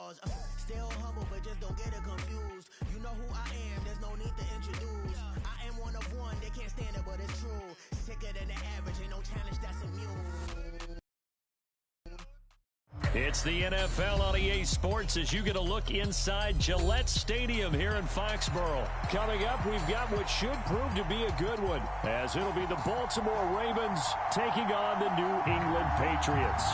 pause. Still humble, but just don't get it confused. You know who I am, there's no need to introduce. I am one of one, they can't stand it, but it's true. Sicker than the average, ain't no challenge that's immune. It's the NFL on EA Sports as you get a look inside Gillette Stadium here in Foxborough. Coming up, we've got what should prove to be a good one, as it'll be the Baltimore Ravens taking on the New England Patriots.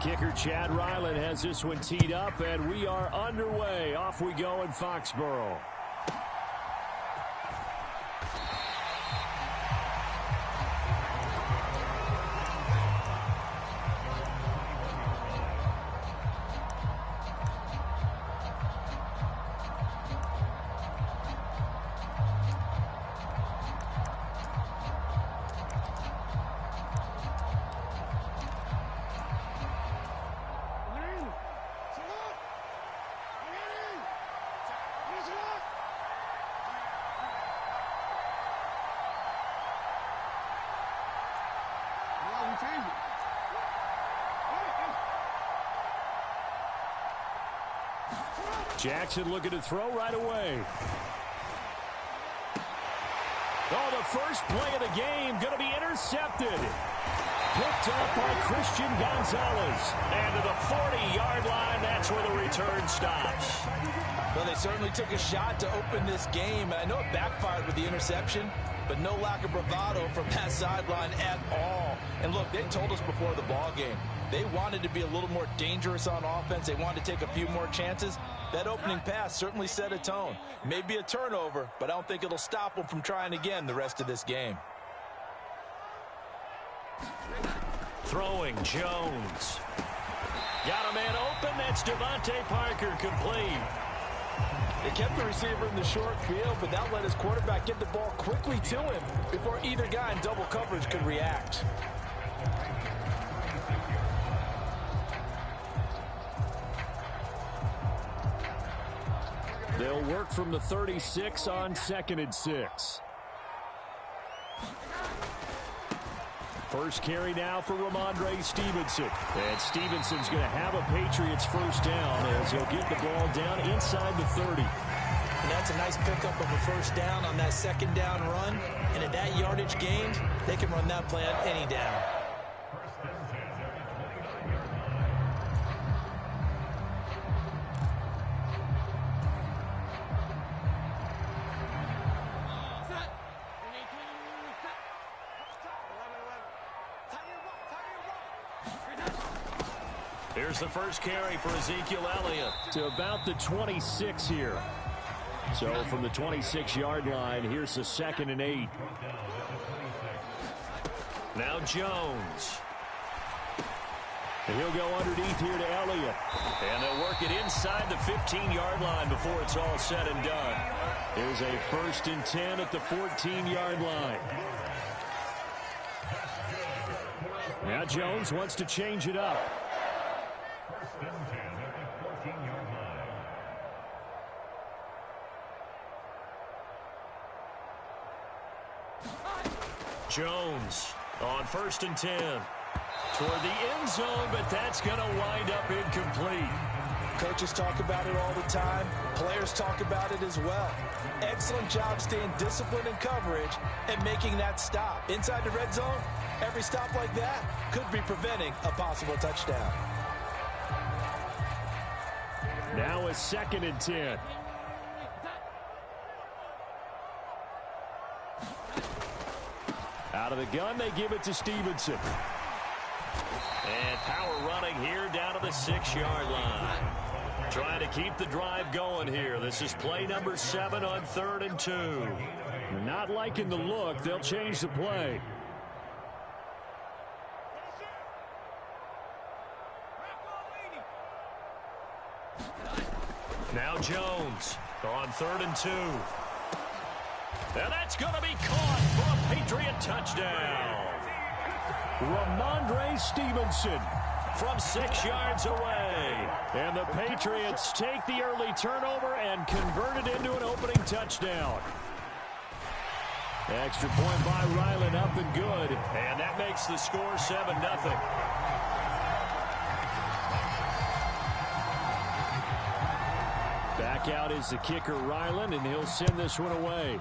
Kicker Chad Ryland has this one teed up, and we are underway. Off we go in Foxborough. Jackson looking to throw right away. Oh, the first play of the game going to be intercepted. Picked up by Christian Gonzalez. And to the 40-yard line, that's where the return stops. Well, they certainly took a shot to open this game, and I know it backfired with the interception, but no lack of bravado from that sideline at all. And look, they told us before the ball game, they wanted to be a little more dangerous on offense. They wanted to take a few more chances. That opening pass certainly set a tone. Maybe a turnover, but I don't think it'll stop them from trying again the rest of this game. Throwing Jones. Got a man open. That's Devontae Parker, complete. They kept the receiver in the short field, but that let his quarterback get the ball quickly to him before either guy in double coverage could react. They'll work from the 36 on 2nd and 6. First carry now for Ramondre Stevenson. And Stevenson's going to have a Patriots first down as he'll get the ball down inside the 30. And that's a nice pickup of a first down on that second down run. And at that yardage gained, they can run that play on any down. Here's the first carry for Ezekiel Elliott to about the 26 here. So from the 26-yard line, here's the 2nd and 8. Now Jones. And he'll go underneath here to Elliott. And they'll work it inside the 15-yard line before it's all said and done. There's a 1st and 10 at the 14-yard line. Now Jones wants to change it up. Jones on 1st and 10. Toward the end zone, but that's going to wind up incomplete. Coaches talk about it all the time. Players talk about it as well. Excellent job staying disciplined in coverage and making that stop. Inside the red zone, every stop like that could be preventing a possible touchdown. Now a 2nd and 10. Out of the gun, they give it to Stevenson. And power running here down to the 6-yard line. Trying to keep the drive going here. This is play number 7 on 3rd and 2. They're not liking the look. They'll change the play. Now Jones on 3rd and 2. And that's going to be caught for a Patriot touchdown. Ramondre Stevenson from 6 yards away. And the Patriots take the early turnover and convert it into an opening touchdown. Extra point by Ryland, up and good. And that makes the score 7-0. Back out is the kicker, Ryland, and he'll send this one away.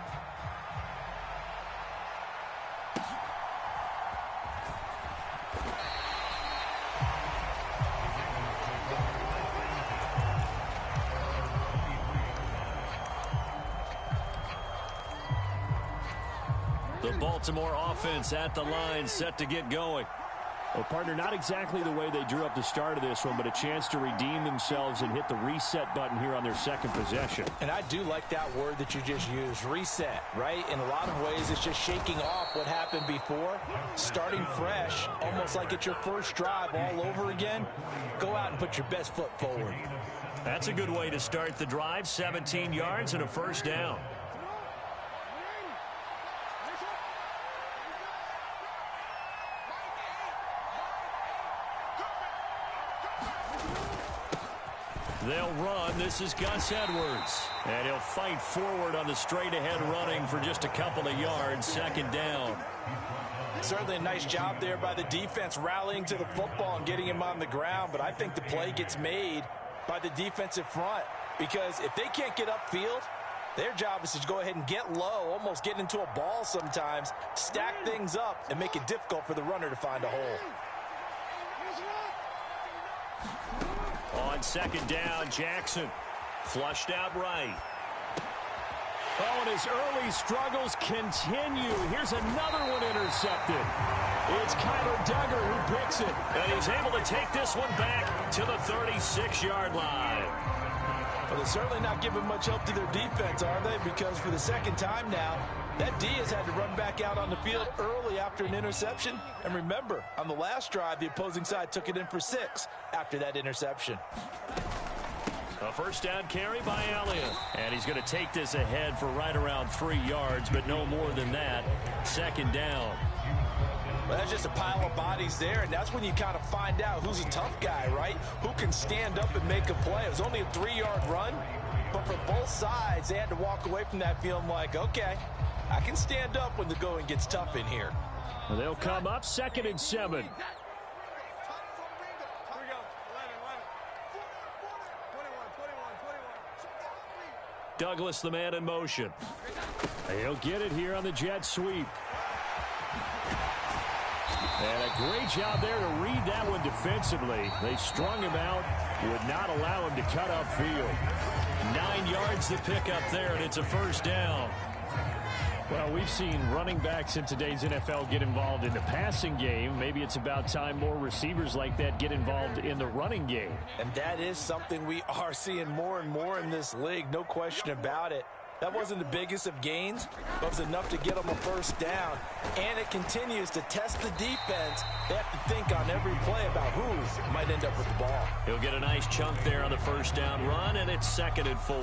The Baltimore offense at the line, set to get going. Well, partner, not exactly the way they drew up the start of this one, but a chance to redeem themselves and hit the reset button here on their second possession. And I do like that word that you just used, reset, right? In a lot of ways, it's just shaking off what happened before, starting fresh, almost like it's your first drive all over again. Go out and put your best foot forward. That's a good way to start the drive, 17 yards and a first down. They'll run. This is Gus Edwards. And he'll fight forward on the straight-ahead running for just a couple of yards. Second down. Certainly a nice job there by the defense rallying to the football and getting him on the ground. But I think the play gets made by the defensive front. Because if they can't get upfield, their job is to go ahead and get low, almost get into a ball sometimes, stack things up, and make it difficult for the runner to find a hole. On second down, Jackson flushed out right. Oh, and his early struggles continue. Here's another one intercepted. It's Kyler Duggar who picks it. And he's able to take this one back to the 36-yard line. Well, they're certainly not giving much help to their defense, are they? Because for the second time now, that D has had to run back out on the field early after an interception. And remember, on the last drive, the opposing side took it in for 6 after that interception. A first down carry by Elliott. And he's going to take this ahead for right around 3 yards, but no more than that. Second down. Well, that's just a pile of bodies there, and that's when you kind of find out who's a tough guy, right? Who can stand up and make a play. It was only a 3-yard run, but for both sides, they had to walk away from that feeling like, okay, I can stand up when the going gets tough in here. Well, they'll come up 2nd and 7. Douglas, the man in motion. He'll get it here on the jet sweep. And a great job there to read that one defensively. They strung him out, would not allow him to cut upfield. 9 yards to pick up there, and it's a first down. Well, we've seen running backs in today's NFL get involved in the passing game. Maybe it's about time more receivers like that get involved in the running game. And that is something we are seeing more and more in this league, no question about it. That wasn't the biggest of gains, but it was enough to get them a first down. And it continues to test the defense. They have to think on every play about who might end up with the ball. He'll get a nice chunk there on the first down run, and it's 2nd and 4.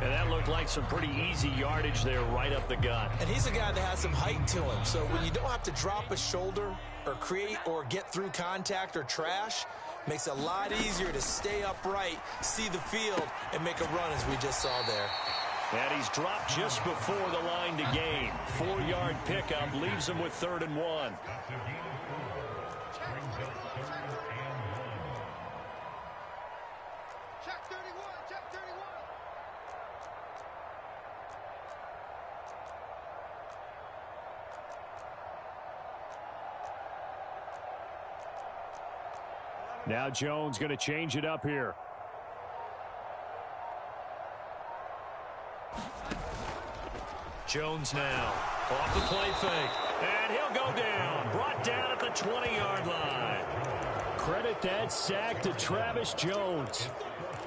And that looked like some pretty easy yardage there right up the gut. And he's a guy that has some height to him. So when you don't have to drop a shoulder or create or get through contact or trash, makes it a lot easier to stay upright, see the field, and make a run as we just saw there. And he's dropped just before the line to gain. 4-yard pickup leaves him with 3rd and 1. Now Jones going to change it up here. Jones now off the play fake, and he'll go down, brought down at the 20-yard line. Credit that sack to Travis Jones.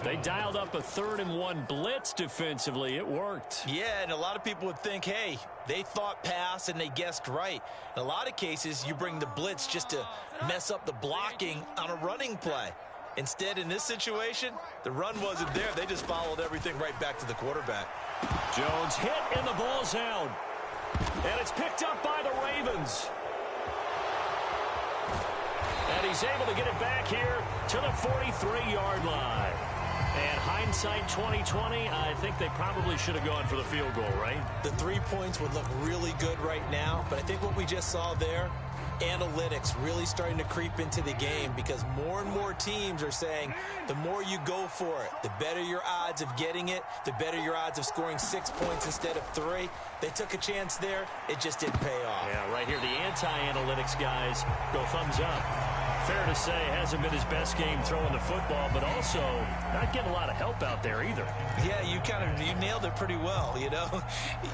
They dialed up a 3rd and 1 blitz defensively. It worked. Yeah, and a lot of people would think, hey, they thought pass and they guessed right. In a lot of cases, you bring the blitz just to mess up the blocking on a running play. Instead, in this situation, the run wasn't there. They just followed everything right back to the quarterback. Jones hit and the ball's out. And it's picked up by the Ravens. And he's able to get it back here to the 43-yard line. And hindsight 2020, I think they probably should have gone for the field goal, right? The 3 points would look really good right now, but I think what we just saw there, analytics really starting to creep into the game, because more and more teams are saying the more you go for it, the better your odds of getting it, the better your odds of scoring 6 points instead of 3. They took a chance there. It just didn't pay off. Yeah, right here, the anti-analytics guys go thumbs up. Fair to say, hasn't been his best game throwing the football, but also not getting a lot of help out there either. Yeah, you nailed it pretty well, you know.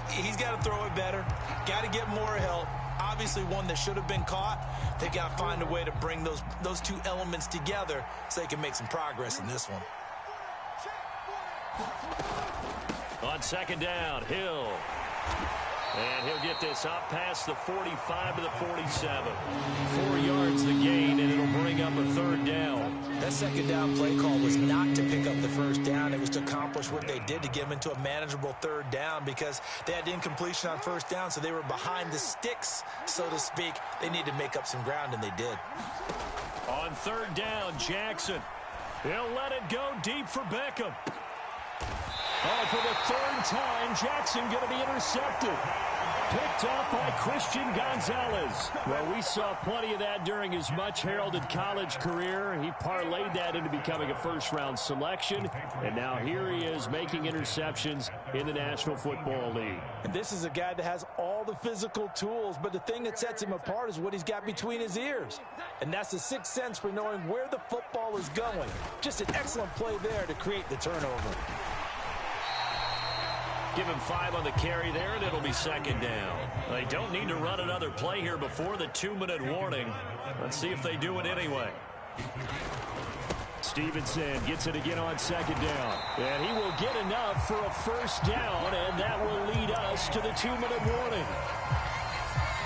He's got to throw it better, got to get more help. Obviously one that should have been caught. They got to find a way to bring those two elements together so they can make some progress in this one. On second down, Hill. And he'll get this up past the 45 to the 47. 4 yards the gain, and it'll bring up a third down. That second down play call was not to pick up the first down. It was to accomplish what they did, to get them into a manageable third down, because they had incompletion on first down, so they were behind the sticks, so to speak. They needed to make up some ground, and they did. On third down, Jackson. He'll let it go deep for Beckham. Oh, for the third time, Jackson going to be intercepted. Picked off by Christian Gonzalez. Well, we saw plenty of that during his much-heralded college career. He parlayed that into becoming a first-round selection, and now here he is making interceptions in the National Football League. And this is a guy that has all the physical tools, but the thing that sets him apart is what he's got between his ears. And that's the sixth sense for knowing where the football is going. Just an excellent play there to create the turnover. Give him 5 on the carry there, and it'll be second down. They don't need to run another play here before the 2-minute warning. Let's see if they do it anyway. Stevenson gets it again on second down. And he will get enough for a first down, and that will lead us to the 2-minute warning.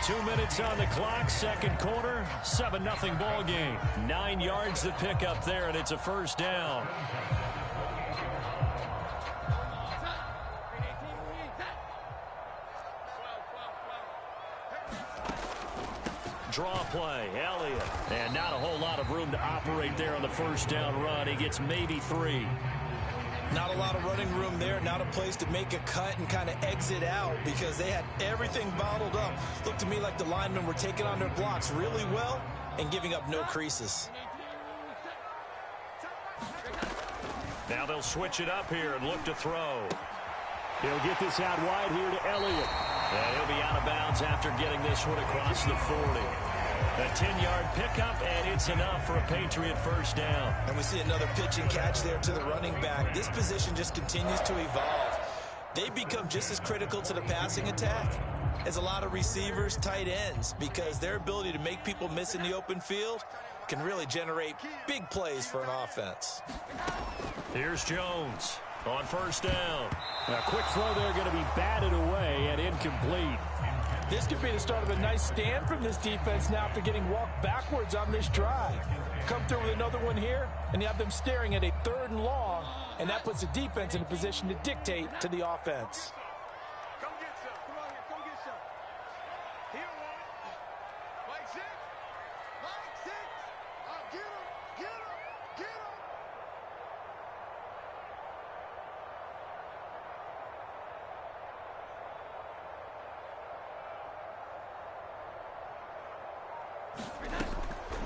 2 minutes on the clock, second quarter, 7-0 ball game. 9 yards to pick up there, and it's a first down. Draw play, Elliott. And not a whole lot of room to operate there on the first down run. He gets maybe 3. Not a lot of running room there, not a place to make a cut and kind of exit out, because they had everything bottled up. Looked to me like the linemen were taking on their blocks really well and giving up no creases. Now they'll switch it up here and look to throw. He'll get this out wide here to Elliott. Yeah, he'll be out of bounds after getting this one across the 40. A 10-yard pickup, and it's enough for a Patriot first down. And we see another pitch and catch there to the running back. This position just continues to evolve. They become just as critical to the passing attack as a lot of receivers, tight ends, because their ability to make people miss in the open field can really generate big plays for an offense. Here's Jones on first down. A quick throw there going to be batted away and incomplete. This could be the start of a nice stand from this defense now after getting walked backwards on this drive. Come through with another one here, and you have them staring at a 3rd and long, and that puts the defense in a position to dictate to the offense. Come get some. Come on here. Come get some. Here one. Mike 6. Mike 6. Get him. Get him. Get him.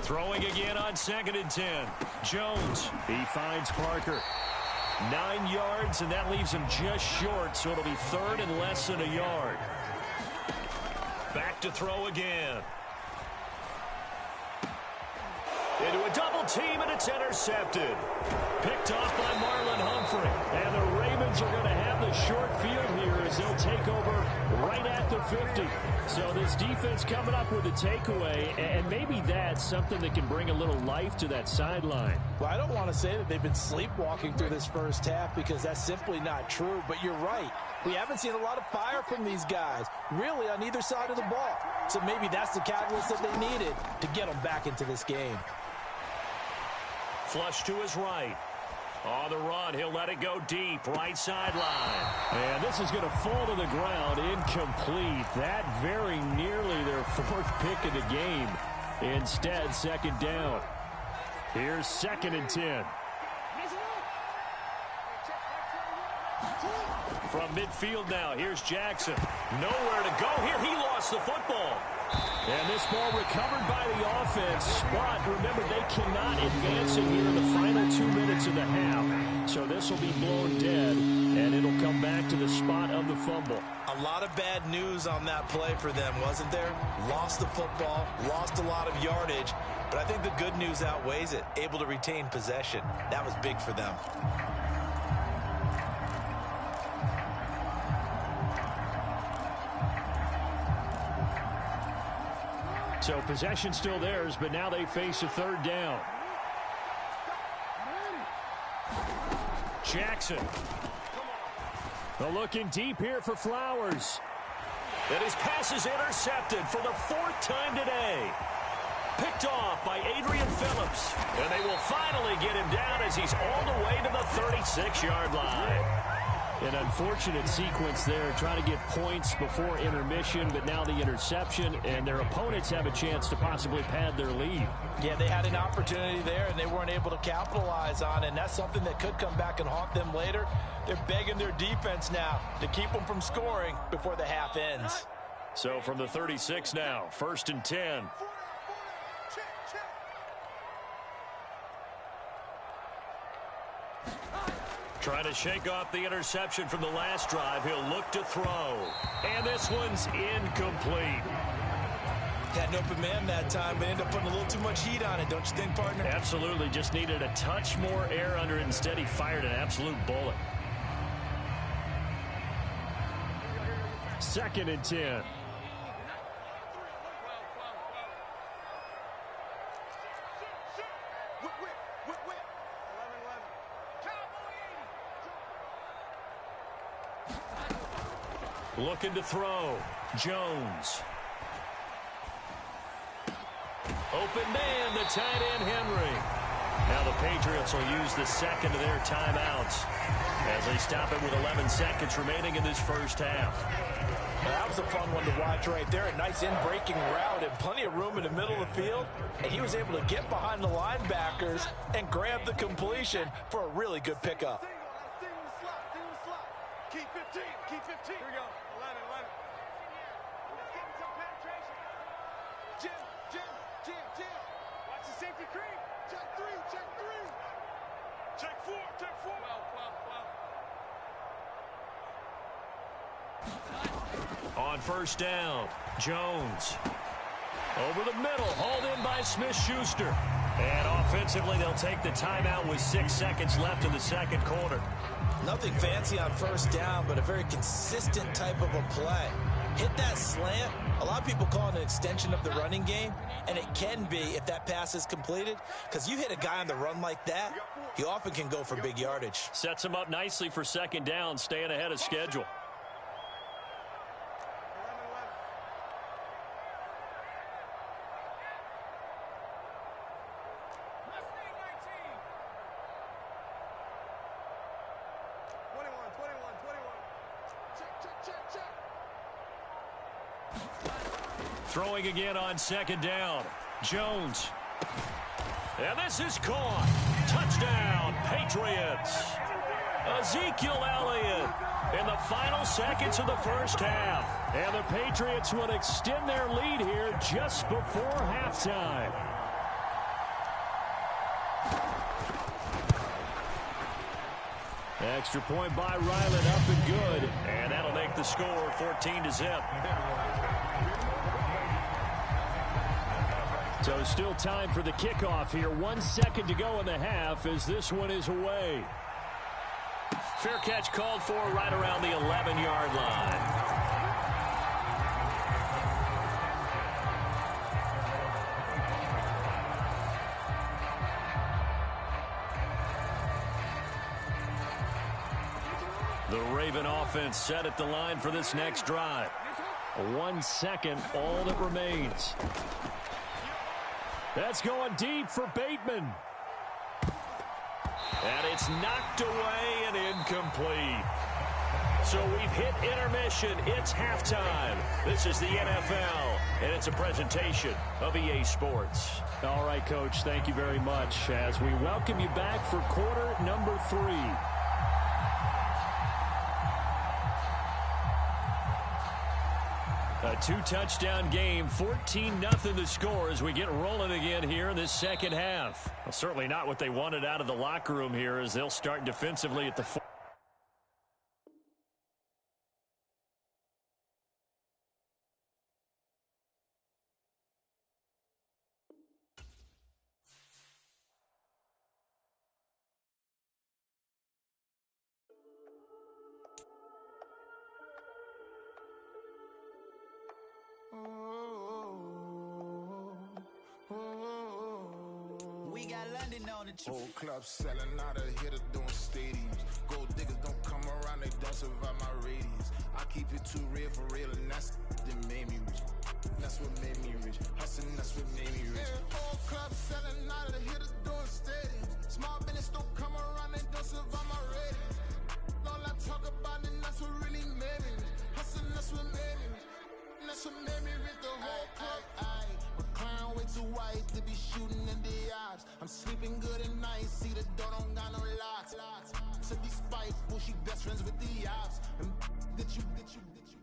Throwing again on 2nd and 10. Jones. He finds Parker. 9 yards, and that leaves him just short, so it'll be 3rd and less than a yard. Back to throw again. Into a double team, and it's intercepted. Picked off by Marlon Humphrey. And the Ravens are going to have the short field here as they'll take over right at the 50. So this defense coming up with a takeaway, and maybe that's something that can bring a little life to that sideline. Well, I don't want to say that they've been sleepwalking through this first half, because that's simply not true, but you're right. We haven't seen a lot of fire from these guys, really, on either side of the ball. So maybe that's the catalyst that they needed to get them back into this game. Flush to his right. On the run, he'll let it go deep, right sideline. And this is going to fall to the ground, incomplete. That very nearly their fourth pick of the game. Instead, second down. Here's 2nd and 10. From midfield now, here's Jackson. Nowhere to go here. He lost the football. And this ball recovered by the offense. But remember, they cannot advance it here in the final 2 minutes of the half. So this will be blown dead, and it'll come back to the spot of the fumble. A lot of bad news on that play for them, wasn't there? Lost the football, lost a lot of yardage. But I think the good news outweighs it. Able to retain possession. That was big for them. So possession still theirs, but now they face a 3rd down. Jackson. Looking deep here for Flowers. And his pass is intercepted for the 4th time today. Picked off by Adrian Phillips. And they will finally get him down as he's all the way to the 36-yard line. An unfortunate sequence there, trying to get points before intermission, but now the interception, and their opponents have a chance to possibly pad their lead. Yeah, they had an opportunity there, and they weren't able to capitalize on it, and that's something that could come back and haunt them later. They're begging their defense now to keep them from scoring before the half ends. So from the 36 now, 1st and 10. Trying to shake off the interception from the last drive. He'll look to throw. And this one's incomplete. Had an open man that time, but ended up putting a little too much heat on it, don't you think, partner? Absolutely. Just needed a touch more air under it. Instead, he fired an absolute bullet. 2nd and 10. Looking to throw. Jones. Open man, the tight end, Henry. Now the Patriots will use the 2nd of their timeouts as they stop it with 11 seconds remaining in this first half. Well, that was a fun one to watch right there. A nice in-breaking route and plenty of room in the middle of the field. And he was able to get behind the linebackers and grab the completion for a really good pickup. Keep 15. Keep 15. Here we go. 11. Jim. Watch the safety creep. Check 3. Check 4. Well. On 1st down, Jones. Over the middle, hauled in by Smith-Schuster. And offensively, they'll take the timeout with 6 seconds left in the 2nd quarter. Nothing fancy on 1st down, but a very consistent type of a play. Hit that slant. A lot of people call it an extension of the running game, and it can be if that pass is completed, because you hit a guy on the run like that, he often can go for big yardage. Sets him up nicely for 2nd down, staying ahead of schedule. Throwing again on 2nd down. Jones. And this is caught. Touchdown, Patriots. Ezekiel Elliott in the final seconds of the first half. And the Patriots would extend their lead here just before halftime. Extra point by Ryland, up and good. And that'll make the score 14-0. So still time for the kickoff here. 1 second to go in the half as this one is away. Fair catch called for right around the 11-yard line. The Raven offense set at the line for this next drive. 1 second, all that remains. That's going deep for Bateman. And it's knocked away and incomplete. So we've hit intermission. It's halftime. This is the NFL, and it's a presentation of EA Sports. All right, Coach, thank you very much as we welcome you back for quarter number 3. A 2-touchdown game, 14-0 the score as we get rolling again here in this second half. Well, certainly not what they wanted out of the locker room here as they'll start defensively at the 4. We got London on the Whole club selling out of hitter doing stadiums. Gold diggers don't come around, they don't survive my radius. I keep it too real for real, and that's that made me rich. That's what made me rich. Hustling, that's what made me rich. Whole club selling out of hitters doing stadiums. Small business don't come around, they don't survive my radius. All I talk about it, that's what really made me rich. Hustling, that's what made me rich. And that's what made me rich. The whole club. McLaren way too white to be shooting in the ops. I'm sleeping good at night, see the door don't got no locks. To be spiteful, she best friends with the ops. And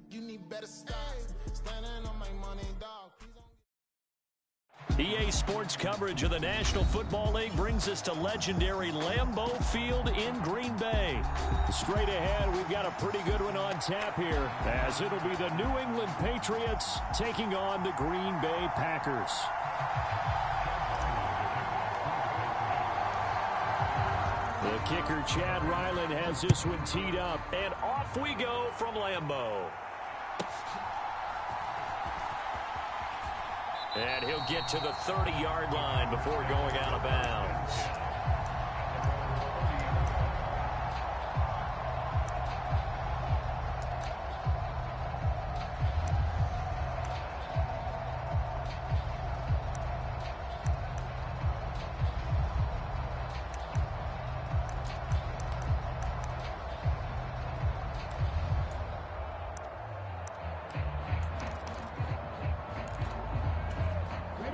you need better stop. Standing on my money, dog. EA Sports coverage of the National Football League brings us to legendary Lambeau Field in Green Bay. Straight ahead, we've got a pretty good one on tap here, as it'll be the New England Patriots taking on the Green Bay Packers. The kicker, Chad Ryland, has this one teed up. And off we go from Lambeau. And he'll get to the 30-yard line before going out of bounds.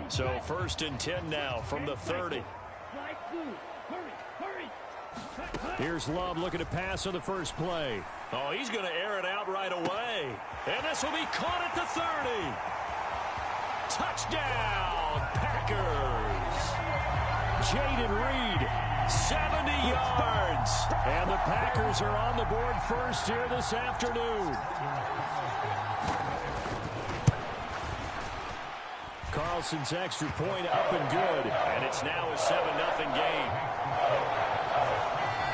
So 1st and 10 now from the 30. Here's Love looking to pass on the first play. Oh, he's going to air it out right away. And this will be caught at the 30. Touchdown, Packers. Jaden Reed, 70 yards. And the Packers are on the board first here this afternoon. Carlson's extra point up and good. And it's now a 7-0 game.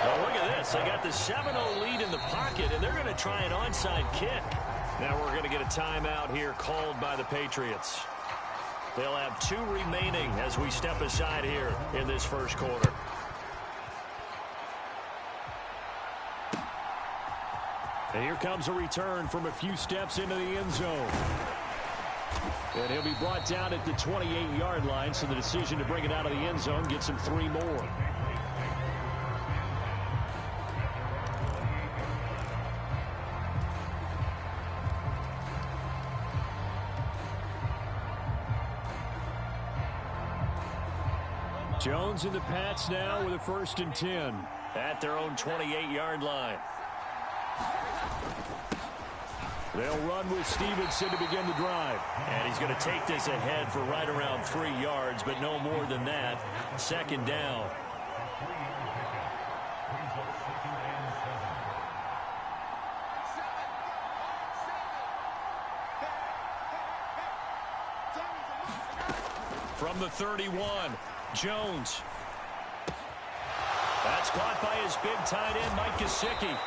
Now look at this. They got the 7-0 lead in the pocket, and they're going to try an onside kick. Now we're going to get a timeout here called by the Patriots. They'll have 2 remaining as we step aside here in this first quarter. And here comes a return from a few steps into the end zone. And he'll be brought down at the 28-yard line, so the decision to bring it out of the end zone gets him 3 more. Jones and the Pats now with a 1st and 10. At their own 28-yard line. They'll run with Stevenson to begin the drive. And he's going to take this ahead for right around 3 yards, but no more than that. 2nd down. From the 31, Jones. That's caught by his big tight end, Mike Gesicki.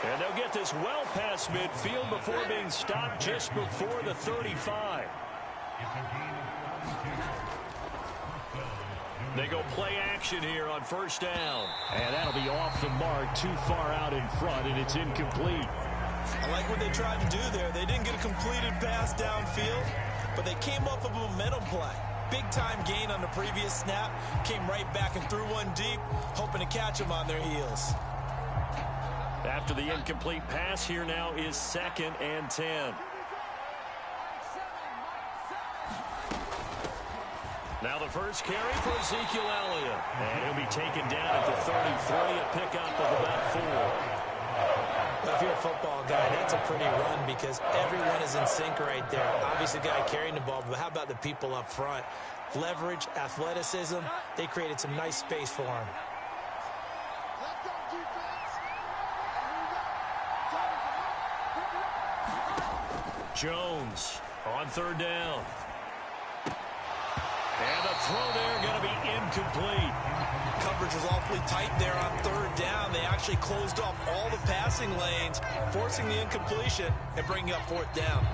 And they'll get this well past midfield before being stopped just before the 35. They go play action here on 1st down. And that'll be off the mark, too far out in front, and it's incomplete. I like what they tried to do there. They didn't get a completed pass downfield, but they came off of a momentum play. Big-time gain on the previous snap. Came right back and threw one deep, hoping to catch them on their heels. After the incomplete pass, here now is 2nd and 10. Now the first carry for Ezekiel Elliott. And he'll be taken down at the 33, a pickup of about 4. Well, if you're a football guy, that's a pretty run because everyone is in sync right there. Obviously, the guy carrying the ball, but how about the people up front? Leverage, athleticism, they created some nice space for him. Jones on 3rd down. And the throw there going to be incomplete. Coverage was awfully tight there on 3rd down. They actually closed off all the passing lanes, forcing the incompletion and bringing up 4th down.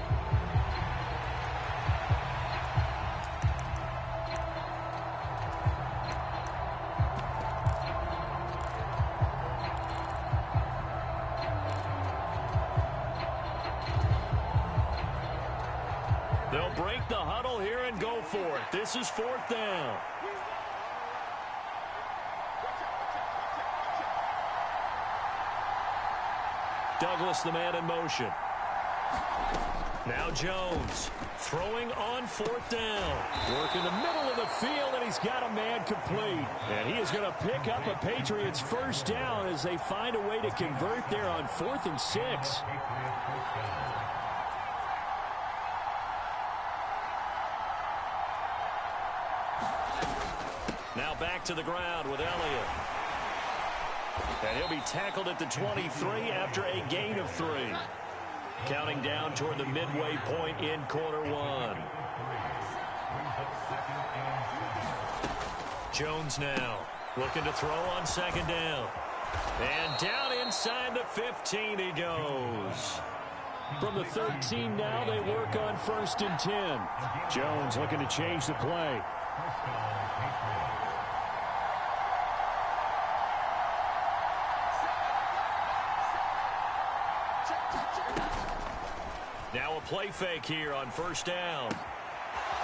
They'll break the huddle here and go for it. This is 4th down. Douglas, the man in motion. Now Jones throwing on 4th down. Work in the middle of the field, and he's got a man complete. And he is going to pick up a Patriots 1st down as they find a way to convert there on 4th and 6. Now back to the ground with Elliott. And he'll be tackled at the 23 after a gain of 3. Counting down toward the midway point in quarter 1. Jones now looking to throw on 2nd down. And down inside the 15 he goes. From the 13 now, they work on 1st and 10. Jones looking to change the play. Now a play fake here on 1st down.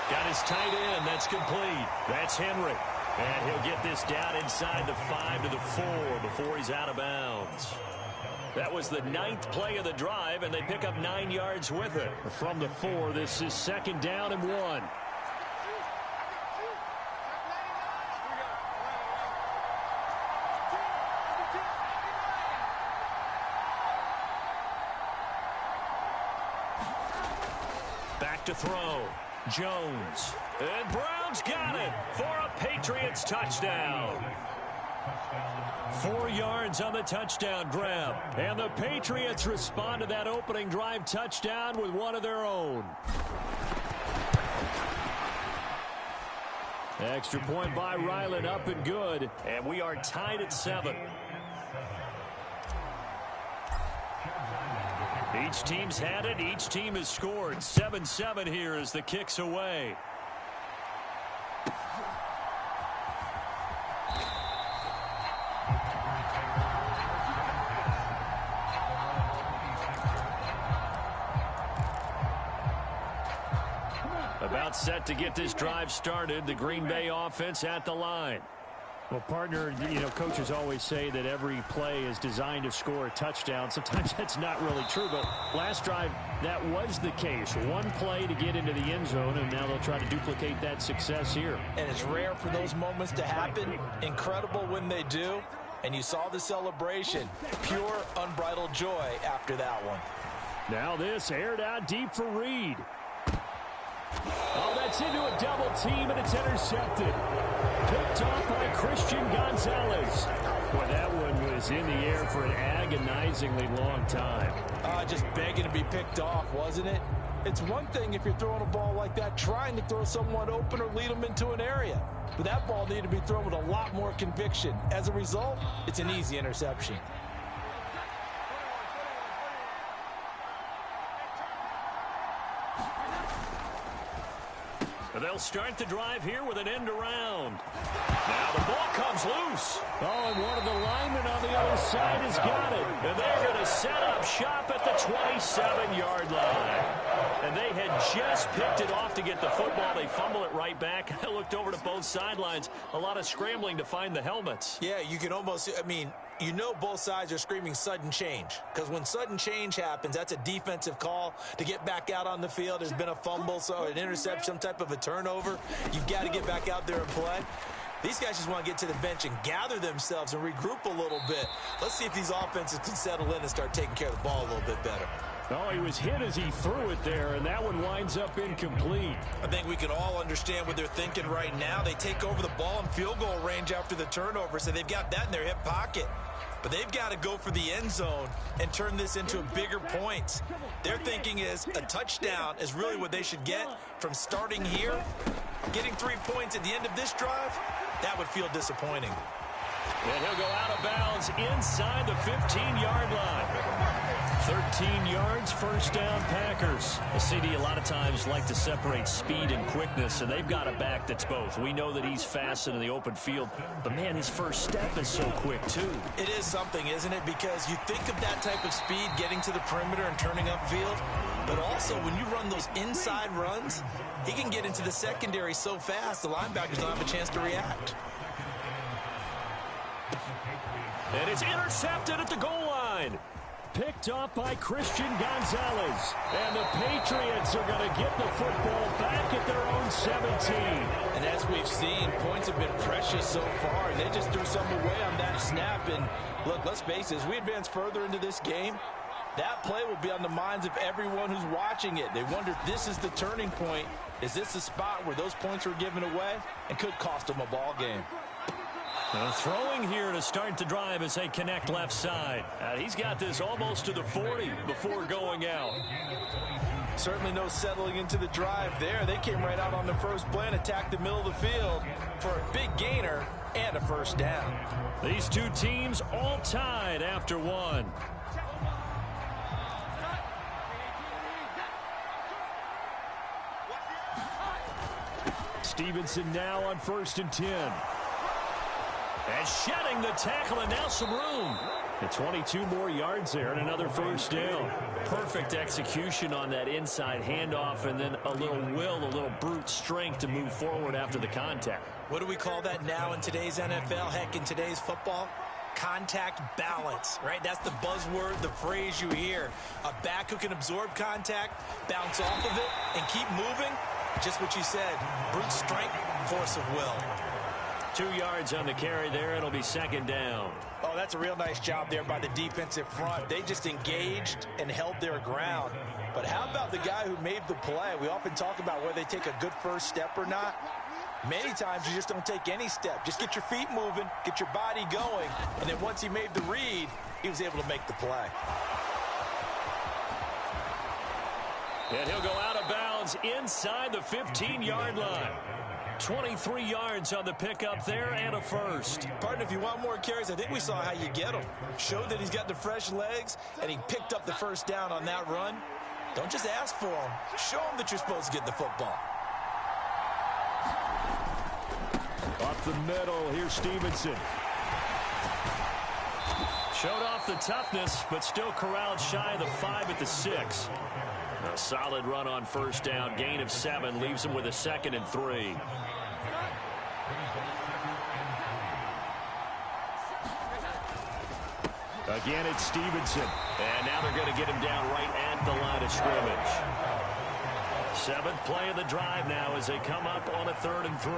Got his tight end. That's complete. That's Henry. And he'll get this down inside the 5 to the 4 before he's out of bounds. That was the 9th play of the drive, and they pick up 9 yards with it. From the 4, this is 2nd down and 1. Back to throw. Jones. And Brown's got it for a Patriots touchdown. 4 yards on the touchdown grab. And the Patriots respond to that opening drive touchdown with one of their own. Extra point by Ryland, up and good. And we are tied at 7. Each team's had it. Each team has scored. 7-7 here as the kick's away. About set to get this drive started. The Green Bay offense at the line. Well, partner, you know, coaches always say that every play is designed to score a touchdown. Sometimes that's not really true, but last drive, that was the case. One play to get into the end zone, and now they'll try to duplicate that success here. And it's rare for those moments to happen. Incredible when they do. And you saw the celebration. Pure, unbridled joy after that one. Now this aired out deep for Reed. Oh, that's into a double team, and it's intercepted. Picked off by Christian Gonzalez. Boy, that one was in the air for an agonizingly long time. Just begging to be picked off, wasn't it? It's one thing if you're throwing a ball like that, trying to throw someone open or lead them into an area. But that ball needed to be thrown with a lot more conviction. As a result, it's an easy interception. They'll start the drive here with an end around. Now the ball comes loose. Oh, and one of the linemen on the other side has got it. And they're going to set up shop at the 27-yard line. And they had just picked it off to get the football. They fumble it right back. I looked over to both sidelines. A lot of scrambling to find the helmets. Yeah, you can almost, you know both sides are screaming sudden change. Because when sudden change happens, that's a defensive call to get back out on the field. There's been a fumble, so an interception, some type of a turnover. You've got to get back out there and play. These guys just want to get to the bench and gather themselves and regroup a little bit. Let's see if these offenses can settle in and start taking care of the ball a little bit better. Oh, he was hit as he threw it there, and that one winds up incomplete. I think we can all understand what they're thinking right now. They take over the ball in field goal range after the turnover, so they've got that in their hip pocket. But they've got to go for the end zone and turn this into bigger points. Their thinking is a touchdown is really what they should get from starting here. Getting 3 points at the end of this drive, that would feel disappointing. And he'll go out of bounds inside the 15-yard line. 13 yards, first down, Packers. The CD a lot of times like to separate speed and quickness, and they've got a back that's both. We know that he's fast in the open field, but, man, his first step is so quick, too. It is something, isn't it? Because you think of that type of speed getting to the perimeter and turning upfield, but also when you run those inside runs, he can get into the secondary so fast the linebackers don't have a chance to react. And it's intercepted at the goal line. Picked off by Christian Gonzalez. And the Patriots are going to get the football back at their own 17. And as we've seen, points have been precious so far, and they just threw some away on that snap. And look, let's face it, as we advance further into this game, that play will be on the minds of everyone who's watching it. They wonder if this is the turning point. Is this the spot where those points were given away and could cost them a ball game? Throwing here to start the drive as they connect left side. He's got this almost to the 40 before going out. Certainly no settling into the drive there. They came right out on the first play and attacked the middle of the field for a big gainer and a first down. These two teams all tied after one. Stevenson now on 1st and 10. And shedding the tackle, and now some room. And 22 more yards there and another first down. Perfect execution on that inside handoff, and then a little will, a little brute strength to move forward after the contact. What do we call that now in today's NFL? Heck, in today's football? Contact balance, right? That's the buzzword, the phrase you hear. A back who can absorb contact, bounce off of it, and keep moving. Just what you said, brute strength, force of will. 2 yards on the carry there. It'll be second down. Oh, that's a real nice job there by the defensive front. They just engaged and held their ground. But how about the guy who made the play? We often talk about whether they take a good first step or not. Many times you just don't take any step. Just get your feet moving, get your body going, and then once he made the read, he was able to make the play. And he'll go out of bounds inside the 15-yard line. 23 yards on the pickup there and a first. Partner, if you want more carries, I think we saw how you get them. Showed that he's got the fresh legs, and he picked up the first down on that run. Don't just ask for him. Show him that you're supposed to get the football. Up the middle, here's Stevenson. Showed off the toughness, but still corralled shy of the 5 at the 6. A solid run on first down. Gain of 7 leaves him with a 2nd and 3. Again, it's Stevenson. And now they're going to get him down right at the line of scrimmage. 7th play of the drive now as they come up on a 3rd and 3.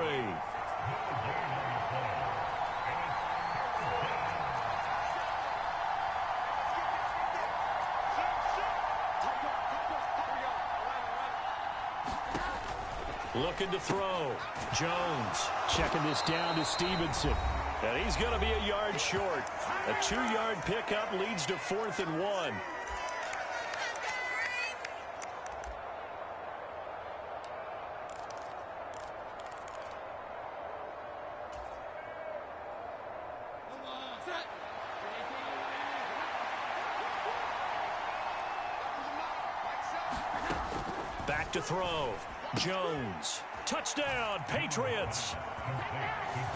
Looking to throw. Jones checking this down to Stevenson. And he's going to be a yard short. A 2-yard pickup leads to 4th and 1. Back to throw. Jones Touchdown, Patriots.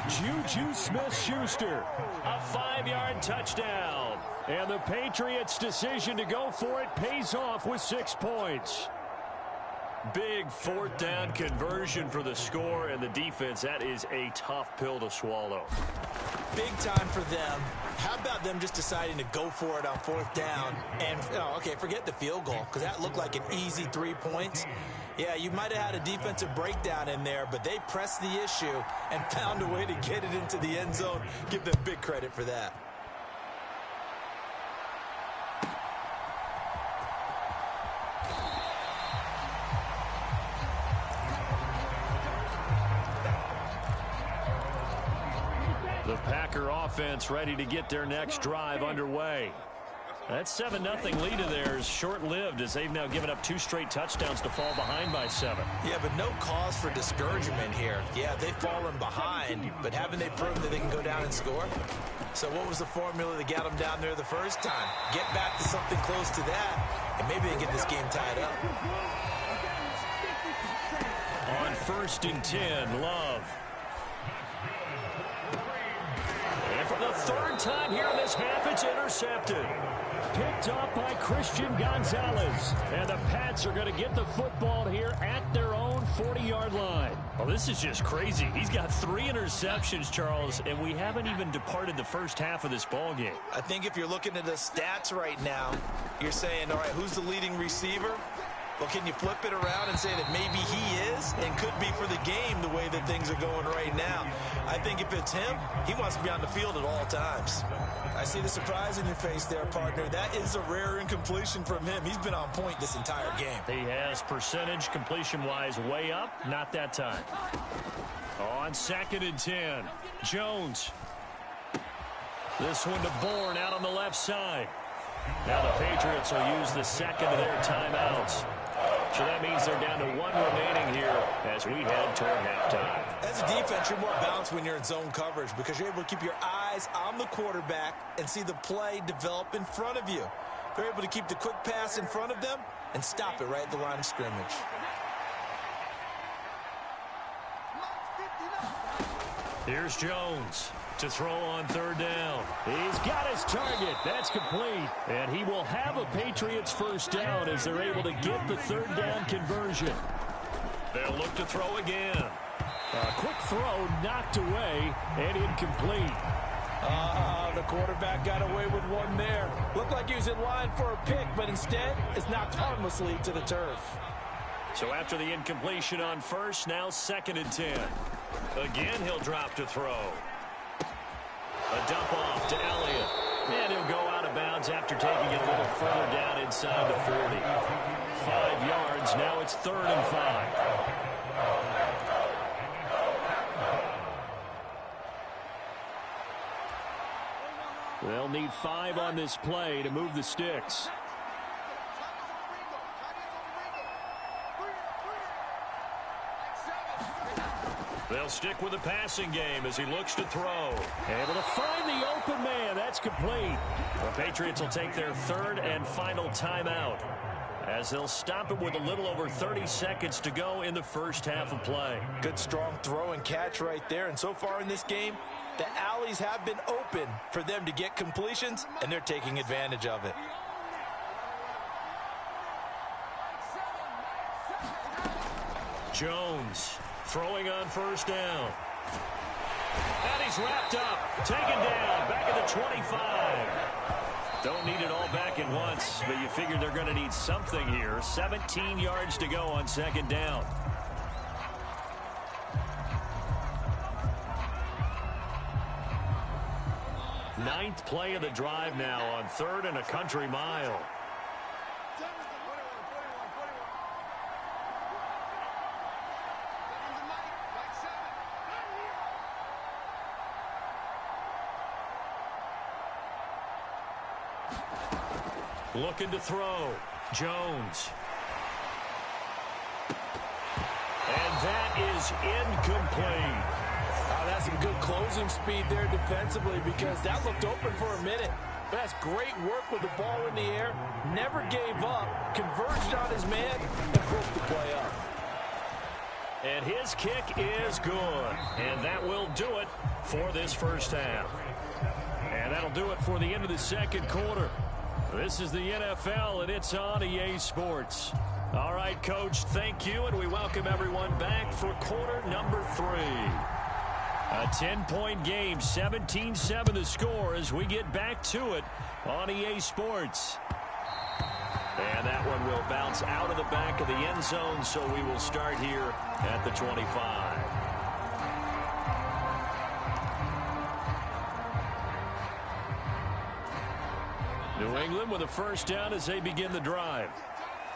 Juju Smith-Schuster. A 5-yard touchdown. And the Patriots' decision to go for it pays off with 6 points. Big 4th down conversion for the score, and the defense, that is a tough pill to swallow. Big time for them. How about them just deciding to go for it on 4th down? And, okay, forget the field goal, because that looked like an easy 3 points. Yeah, you might have had a defensive breakdown in there, but they pressed the issue and found a way to get it into the end zone. Give them big credit for that. The Packer offense ready to get their next drive underway. That 7-0 lead of theirs short-lived as they've now given up 2 straight touchdowns to fall behind by 7. Yeah, but no cause for discouragement here. Yeah, they've fallen behind, but haven't they proven that they can go down and score? So what was the formula that got them down there the first time? Get back to something close to that, and maybe they get this game tied up. On 1st and 10, Love. And for the 3rd time here in this half, it's intercepted. Picked up by Christian Gonzalez. And the Pats are going to get the football here at their own 40-yard line. Well, this is just crazy. He's got 3 interceptions, Charles, and we haven't even departed the first half of this ball game. I think if you're looking at the stats right now, you're saying, all right, who's the leading receiver? Well, can you flip it around and say that maybe he is and could be for the game the way that things are going right now? I think if it's him, he wants to be on the field at all times. I see the surprise in your face there, partner. That is a rare incompletion from him. He's been on point this entire game. He has percentage completion-wise way up. Not that time. On 2nd and 10, Jones. This one to Bourne out on the left side. Now the Patriots will use the 2nd of their timeouts. So that means they're down to 1 remaining here as we head toward halftime. As a defense, you're more balanced when you're in zone coverage because you're able to keep your eyes on the quarterback and see the play develop in front of you. They're able to keep the quick pass in front of them and stop it right at the line of scrimmage. Here's Jones to throw on 3rd down. He's got his target. That's complete. And he will have a Patriots 1st down as they're able to get the 3rd down conversion. They'll look to throw again. A quick throw knocked away and incomplete. The quarterback got away with one there. Looked like he was in line for a pick, but instead it's knocked harmlessly to the turf. So after the incompletion on 1st, now 2nd and 10. Again, he'll drop to throw. A dump off to Elliott. And he'll go out of bounds after taking it a little further down inside the 40. 5 yards. Now it's 3rd and 5. They'll need 5 on this play to move the sticks. They'll stick with the passing game as he looks to throw. Able to find the open man. That's complete. The Patriots will take their 3rd and final timeout as they'll stop it with a little over 30 seconds to go in the first half of play. Good strong throw and catch right there. And so far in this game, the alleys have been open for them to get completions, and they're taking advantage of it. Jones throwing on 1st down. And he's wrapped up, taken down, back at the 25. Don't need it all back at once, but you figure they're going to need something here. 17 yards to go on 2nd down. Ninth play of the drive now on 3rd and a country mile. Looking to throw. Jones. And that is incomplete. That's some good closing speed there defensively because that looked open for a minute. But that's great work with the ball in the air. Never gave up. Converged on his man and broke the play up. And his kick is good. And that will do it for this first half. And that'll do it for the end of the second quarter. This is the NFL, and it's on EA Sports. All right, Coach, thank you, and we welcome everyone back for quarter number 3. A 10-point game, 17-7 the score as we get back to it on EA Sports. And that one will bounce out of the back of the end zone, so we will start here at the 25. New England with a first down as they begin the drive.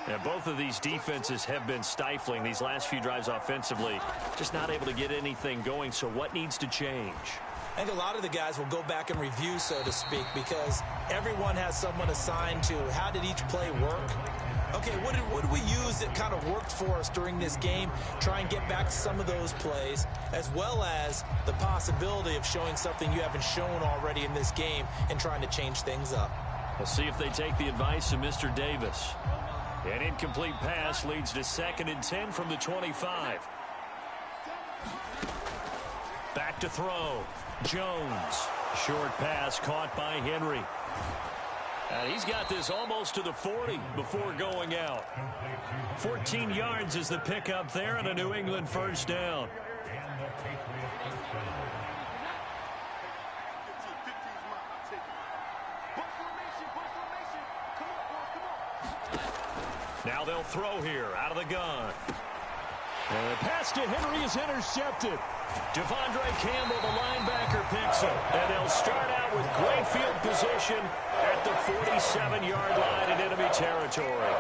And both of these defenses have been stifling these last few drives offensively. Just not able to get anything going, so what needs to change? I think a lot of the guys will go back and review, so to speak, because everyone has someone assigned to how did each play work. Okay, what did we use that kind of worked for us during this game? Try and get back to some of those plays, as well as the possibility of showing something you haven't shown already in this game and trying to change things up. We'll see if they take the advice of Mr. Davis. An incomplete pass leads to 2nd and 10 from the 25. Back to throw. Jones. Short pass caught by Henry. And he's got this almost to the 40 before going out. 14 yards is the pickup there and a New England first down. Now they'll throw here out of the gun. And the pass to Henry is intercepted. Devondre Campbell, the linebacker, picks him. And they'll start out with great field position at the 47-yard line in enemy territory.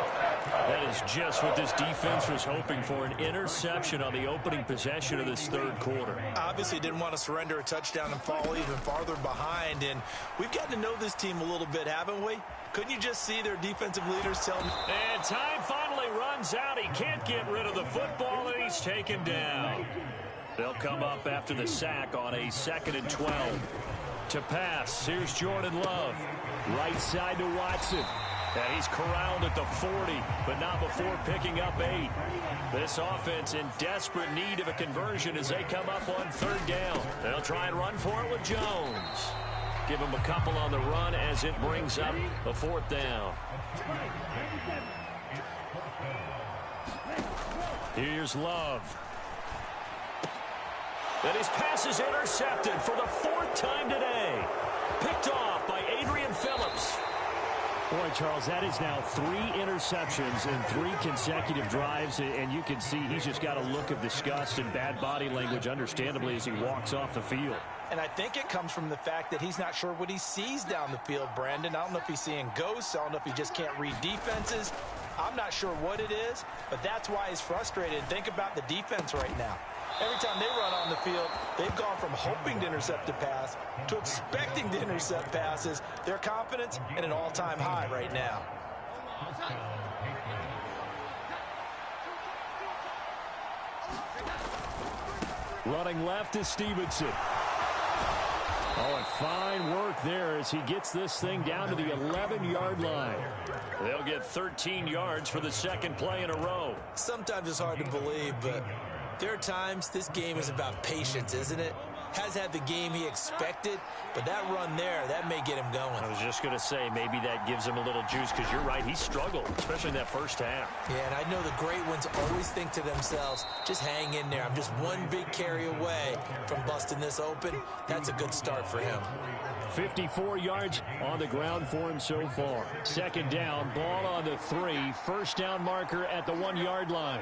That is just what this defense was hoping for, an interception on the opening possession of this third quarter. Obviously didn't want to surrender a touchdown and fall even farther behind. And we've gotten to know this team a little bit, haven't we? Couldn't you just see their defensive leaders tell them? And time finally runs out. He can't get rid of the football, and he's taken down. They'll come up after the sack on a 2nd and 12. To pass, here's Jordan Love. Right side to Watson. And he's corralled at the 40, but not before picking up 8. This offense in desperate need of a conversion as they come up on 3rd down. They'll try and run for it with Jones. Give him a couple on the run as it brings up a 4th down. Here's Love. And his pass is intercepted for the 4th time today. Picked off by Adrian Phillips. Boy, Charles, that is now 3 interceptions in 3 consecutive drives, and you can see he's just got a look of disgust and bad body language, understandably, as he walks off the field. And I think it comes from the fact that he's not sure what he sees down the field, Brandon. I don't know if he's seeing ghosts. I don't know if he just can't read defenses. I'm not sure what it is, but that's why he's frustrated. Think about the defense right now. Every time they run on the field, they've gone from hoping to intercept a pass to expecting to intercept passes. Their confidence at an all-time high right now. Running left is Stevenson. Oh, and fine work there as he gets this thing down to the 11-yard line. They'll get 13 yards for the 2nd play in a row. Sometimes it's hard to believe, but there are times this game is about patience, isn't it? Has had the game he expected, but that run there, that may get him going. I was just going to say, maybe that gives him a little juice, because you're right, he struggled, especially in that first half. Yeah, and I know the great ones always think to themselves, just hang in there. I'm just one big carry away from busting this open. That's a good start for him. 54 yards on the ground for him so far. 2nd down, ball on the 3. First down marker at the 1-yard line.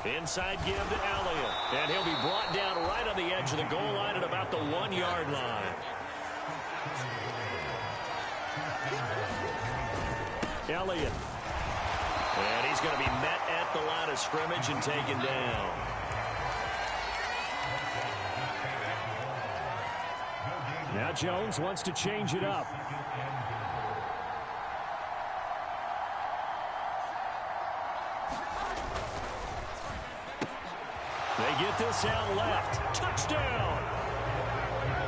Inside give to Elliott. And he'll be brought down right on the edge of the goal line at about the 1-yard line. Elliott. And he's going to be met at the line of scrimmage and taken down. Now Jones wants to change it up. They get this out left. Touchdown!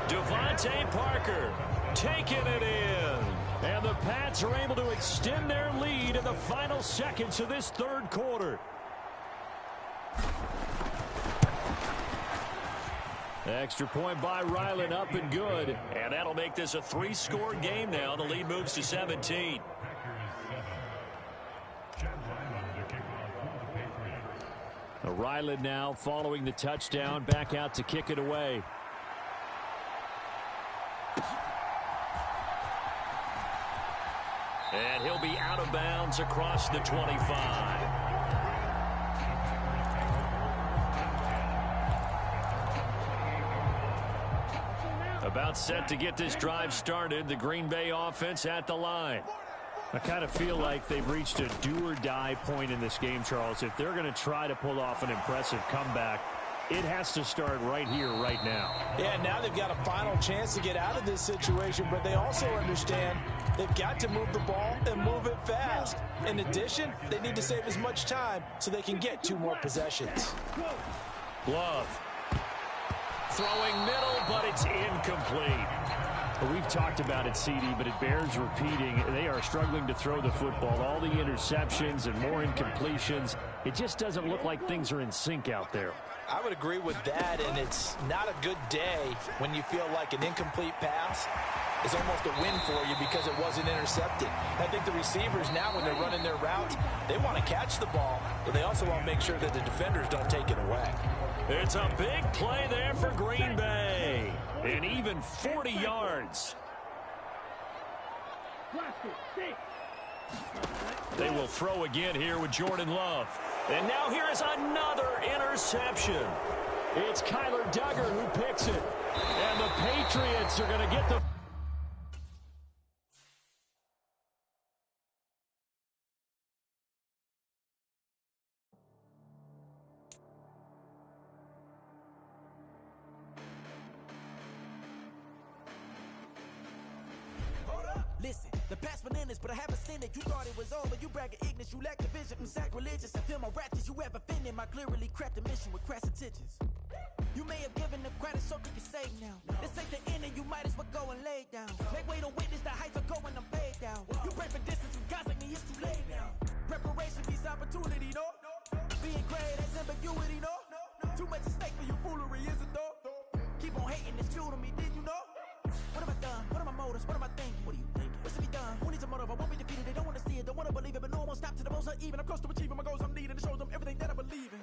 Devontae Parker taking it in. And the Pats are able to extend their lead in the final seconds of this third quarter. Extra point by Ryland, up and good. And that'll make this a 3-score game now. The lead moves to 17. Ryland now following the touchdown, back out to kick it away. And he'll be out of bounds across the 25. About set to get this drive started. The Green Bay offense at the line. I kind of feel like they've reached a do-or-die point in this game, Charles. If they're going to try to pull off an impressive comeback, it has to start right here, right now. Yeah, now they've got a final chance to get out of this situation, but they also understand they've got to move the ball and move it fast. In addition, they need to save as much time so they can get 2 more possessions. Love. Throwing middle, but it's incomplete. We've talked about it, CD, but it bears repeating. They are struggling to throw the football. All the interceptions and more incompletions. It just doesn't look like things are in sync out there. I would agree with that, and it's not a good day when you feel like an incomplete pass is almost a win for you because it wasn't intercepted. I think the receivers now, when they're running their routes, they want to catch the ball, but they also want to make sure that the defenders don't take it away. It's a big play there for Green Bay. And even 40 yards. They will throw again here with Jordan Love. And now here is another interception. It's Kyler Duggar who picks it. And the Patriots are going to get the... Listen, the past bananas, but I haven't seen it. You thought it was over, you bragging ignorance, you lack the vision. I'm sacrilegious, I feel my ratchets, you ever offended my clearly crafted mission with crass intentions. You may have given the credit so you can save now. This ain't the end and you might as well go and lay down. Make way to witness the heights are going, I'm paid down. You pray for distance with guys like me, it's too late now. Preparation means opportunity, no? Being great, that's ambiguity, no? Too much at stake for you foolery, is it though? Keep on hating, it's fuel to me, did you know? What have I done? What are my motives? What am I thinking? What are you thinking? What's to be done? Who needs a motive? I won't be defeated. They don't want to see it, don't want to believe it, but no one won't stop to the most uneven. I'm close to achieving my goals. I'm needing to show them everything that I believe in.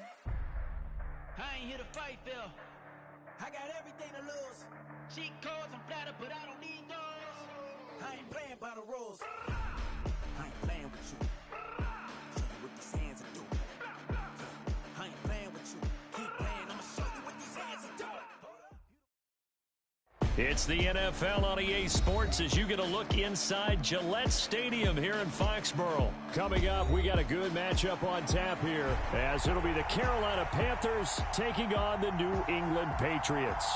I ain't here to fight, Phil. I got everything to lose. Cheat codes, I'm flattered, but I don't need those. I ain't playing by the rules. I ain't playing with you. Show you what these hands are doing. I ain't playing with you. Keep playing, I'ma show you what these hands are doing. It's the NFL on EA Sports as you get a look inside Gillette Stadium here in Foxborough. Coming up, we got a good matchup on tap here, as it'll be the Carolina Panthers taking on the New England Patriots.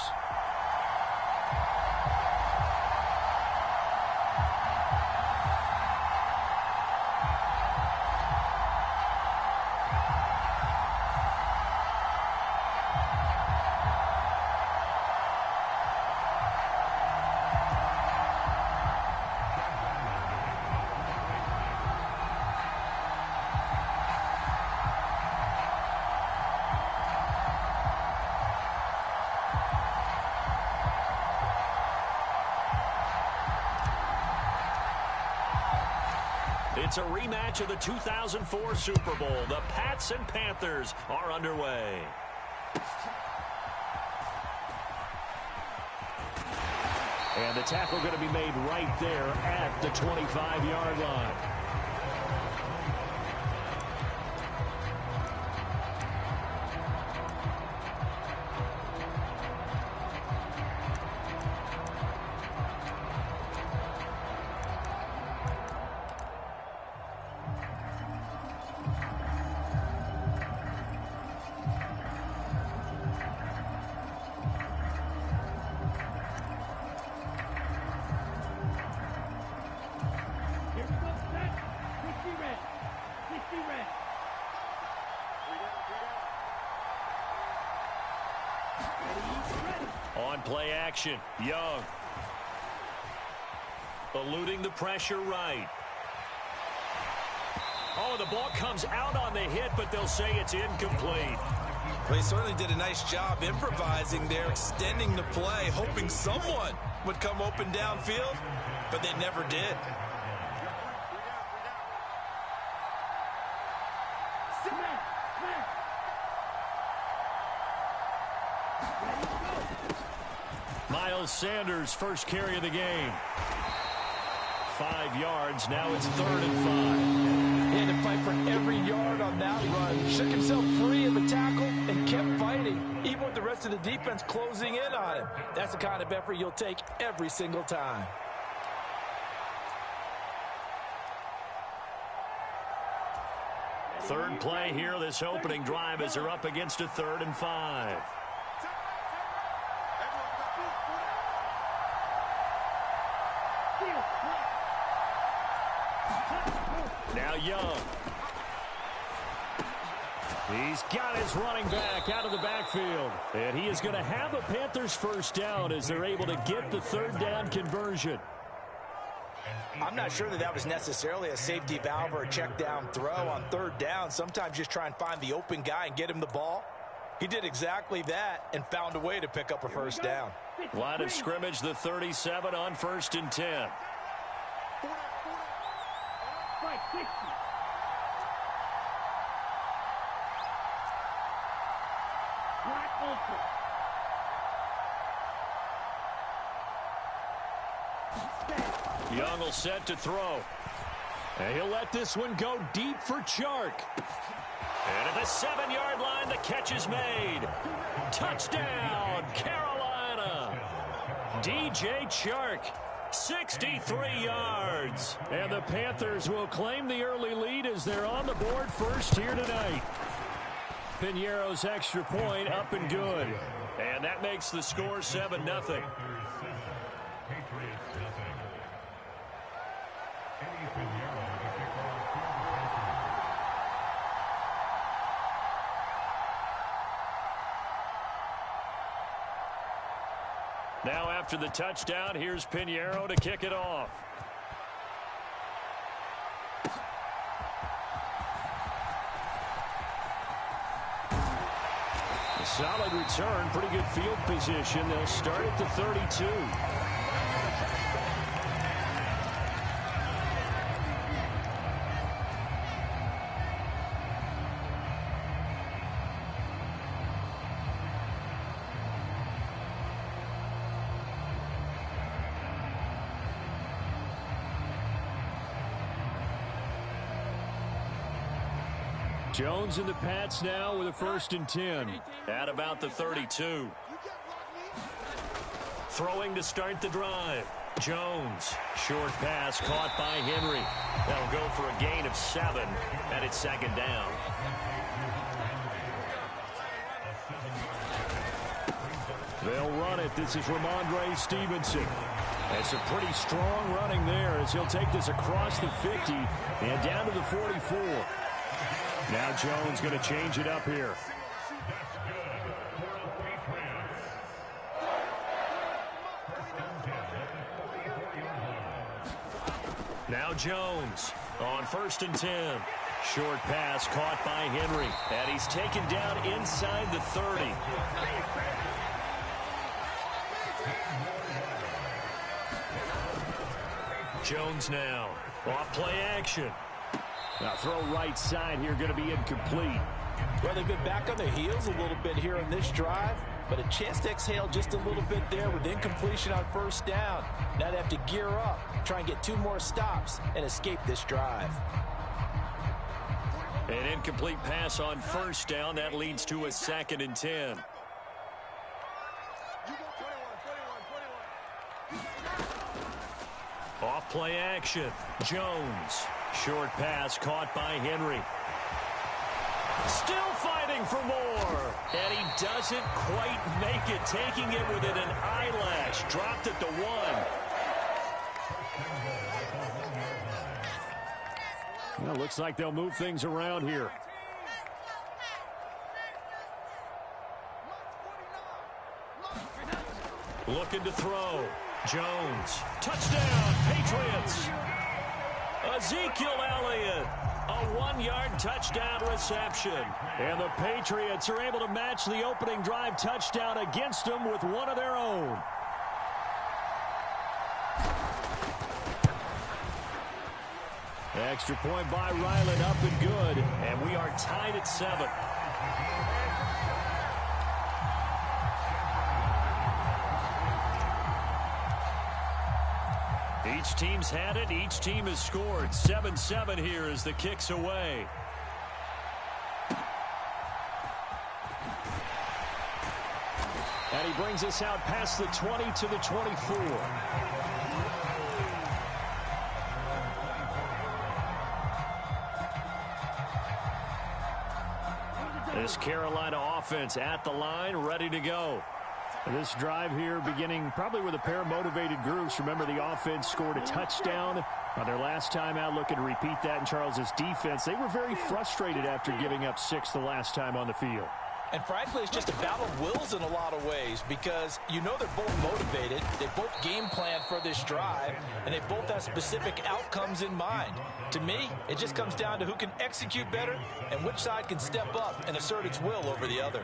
It's a rematch of the 2004 Super Bowl. The Pats and Panthers are underway. And the tackle going to be made right there at the 25-yard line. On play action, Young. Eluding the pressure right. Oh, the ball comes out on the hit, but they'll say it's incomplete. Well, he certainly did a nice job improvising there, extending the play, hoping someone would come open downfield, but they never did. Miles Sanders' first carry of the game. 5 yards. Now it's 3rd and 5. He had to fight for every yard on that run. Shook himself free of the tackle and kept fighting, even with the rest of the defense closing in on him. That's the kind of effort you'll take every single time. Third play here, this opening drive, as they're up against a 3rd and 5. Now Young. He's got his running back out of the backfield. And he is going to have a Panthers first down as they're able to get the 3rd down conversion. I'm not sure that was necessarily a safety valve or a check down throw on 3rd down. Sometimes just try and find the open guy and get him the ball. He did exactly that and found a way to pick up a first down. Line of scrimmage, the 37 on 1st and 10. Young will set to throw. And he'll let this one go deep for Chark. And at the 7-yard line, the catch is made. Touchdown, Carolina. DJ Chark, 63 yards. And the Panthers will claim the early lead as they're on the board first here tonight. Piñeiro's extra point up and good. And that makes the score 7-0. Now after the touchdown, here's Piñeiro to kick it off. A solid return, pretty good field position. They'll start at the 32. Jones and the Pats now with a 1st and 10. At about the 32. Throwing to start the drive. Jones. Short pass caught by Henry. That'll go for a gain of 7. And it's 2nd down. They'll run it. This is Ramondre Stevenson. That's a pretty strong running there as he'll take this across the 50 and down to the 44. Now Jones going to change it up here. Now Jones on 1st and 10. Short pass caught by Henry. And he's taken down inside the 30. Jones now. Off play action. Now throw right side here, going to be incomplete. Well, they've been back on their heels a little bit here in this drive, but a chance to exhale just a little bit there with incompletion on 1st down. Now they have to gear up, try and get 2 more stops and escape this drive. An incomplete pass on 1st down. That leads to a 2nd and 10. Off play action. Jones. Short pass caught by Henry. Still fighting for more. And he doesn't quite make it. Taking it within an eyelash. Dropped at the 1. Well, looks like they'll move things around here. Looking to throw. Jones. Touchdown, Patriots. Ezekiel Elliott A 1-yard touchdown reception. And the Patriots are able to match the opening drive touchdown against them with one of their own. Extra point by Ryland, up and good. And we are tied at 7. Each team's had it. Each team has scored. 7-7 here as the kick's away. And he brings us out past the 20 to the 24. This Carolina offense at the line, ready to go. This drive here beginning probably with a pair of motivated groups. Remember, the offense scored a touchdown on their last time out. Looking to repeat that in Charles's defense. They were very frustrated after giving up 6 the last time on the field. And frankly, it's just a battle of wills in a lot of ways because you know they're both motivated. They both game plan for this drive, and they both have specific outcomes in mind. To me, it just comes down to who can execute better and which side can step up and assert its will over the other.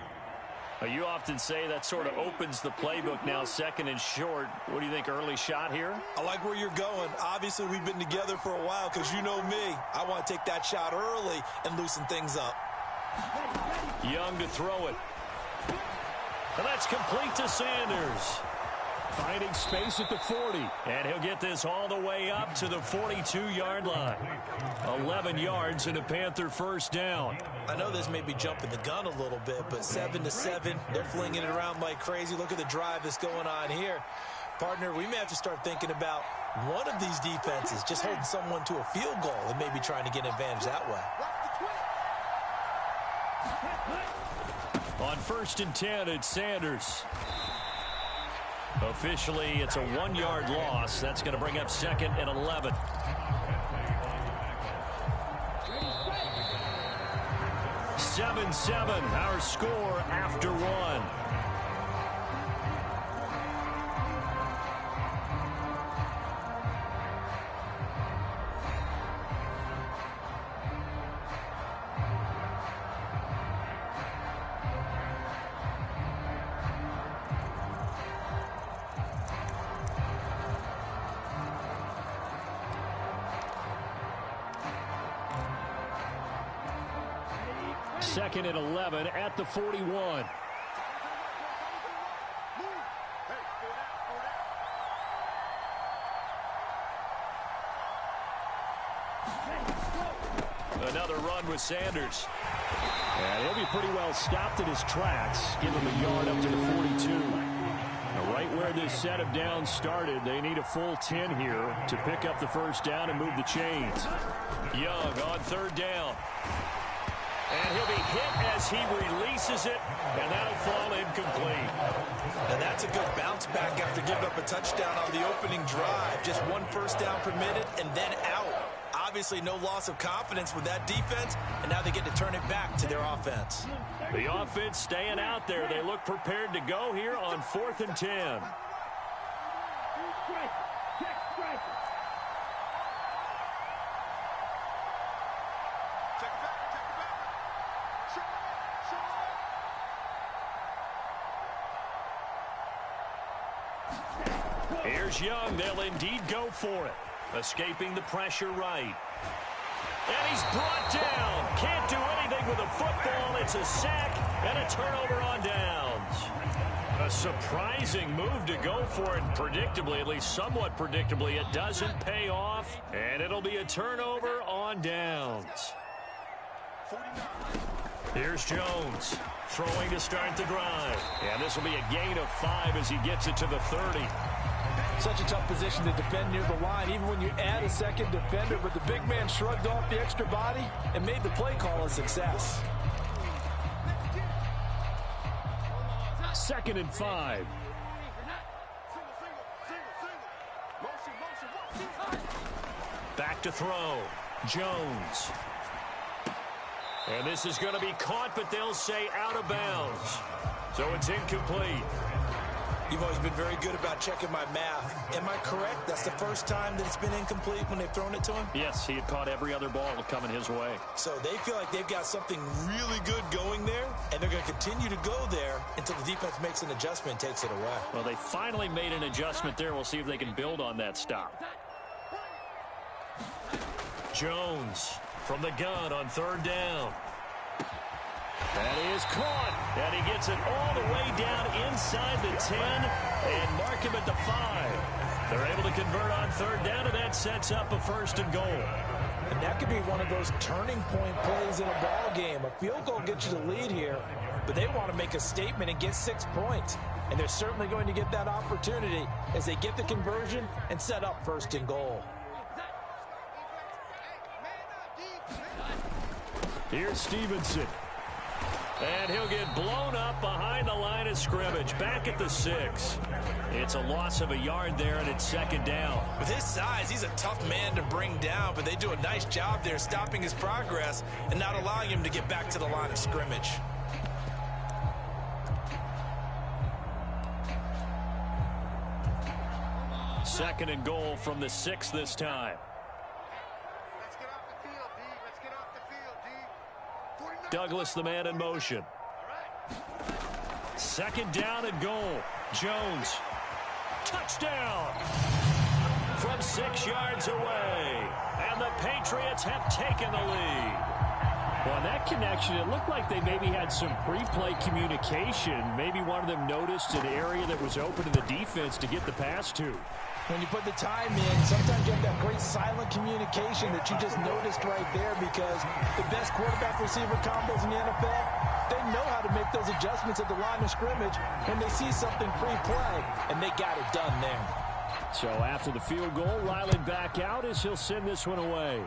You often say that sort of opens the playbook now, 2nd and short. What do you think, early shot here? I like where you're going. Obviously, we've been together for a while because you know me. I want to take that shot early and loosen things up. Young to throw it. And that's complete to Sanders. Finding space at the 40. And he'll get this all the way up to the 42-yard line. 11 yards and a Panther first down. I know this may be jumping the gun a little bit, but 7-7, they're flinging it around like crazy. Look at the drive that's going on here. Partner, we may have to start thinking about one of these defenses just holding someone to a field goal and maybe trying to get an advantage that way. On 1st and 10, it's Sanders. Officially, it's a 1-yard loss. That's going to bring up 2nd and 11. Seven, our score after 1. Second and 11 at the 41. Another run with Sanders. And he'll be pretty well stopped in his tracks. Give him a yard up to the 42. Now, right where this set of downs started, they need a full 10 here to pick up the first down and move the chains. Young on 3rd down. And he'll be hit as he releases it, and that'll fall incomplete. And that's a good bounce back after giving up a touchdown on the opening drive. Just 1 first down permitted and then out. Obviously no loss of confidence with that defense, and now they get to turn it back to their offense. The offense staying out there. They look prepared to go here on 4th and 10. Here's Young. They'll indeed go for it. Escaping the pressure right. And he's brought down. Can't do anything with a football. It's a sack and a turnover on downs. A surprising move to go for it. Predictably, at least somewhat predictably, it doesn't pay off. And it'll be a turnover on downs. Here's Jones throwing to start the drive. And this will be a gain of 5 as he gets it to the 30. Such a tough position to defend near the line, even when you add a second defender. But the big man shrugged off the extra body and made the play call a success. 2nd and 5. Back to throw. Jones. And this is going to be caught, but they'll say out of bounds. So it's incomplete. You've always been very good about checking my math. Am I correct? That's the first time that it's been incomplete when they've thrown it to him? Yes, he had caught every other ball coming his way. So they feel like they've got something really good going there, and they're going to continue to go there until the defense makes an adjustment and takes it away. Well, they finally made an adjustment there. We'll see if they can build on that stop. Jones from the gun on third down. That is caught, and he gets it all the way down inside the 10 and mark him at the 5. They're able to convert on third down, and that sets up a 1st and goal. And that could be one of those turning point plays in a ball game. A field goal gets you the lead here, but they want to make a statement and get 6 points. And they're certainly going to get that opportunity as they get the conversion and set up 1st and goal. Here's Stevenson. And he'll get blown up behind the line of scrimmage, back at the 6. It's a loss of a yard there, and it's 2nd down. With his size, he's a tough man to bring down, but they do a nice job there stopping his progress and not allowing him to get back to the line of scrimmage. Second and goal from the 6 this time. Let's get off the field, D. Let's get off the field, D. 49. Douglas, the man in motion. 2nd down and goal. Jones. Touchdown! From 6 yards away. And the Patriots have taken the lead. Well, in that connection, it looked like they maybe had some pre-play communication. Maybe one of them noticed an area that was open to the defense to get the pass to. When you put the time in, sometimes you have that great silent communication that you just noticed right there, because the best quarterback-receiver combos in the NFL, they know how to make those adjustments at the line of scrimmage when they see something pre-play, and they got it done there. So after the field goal, Riley back out as he'll send this one away.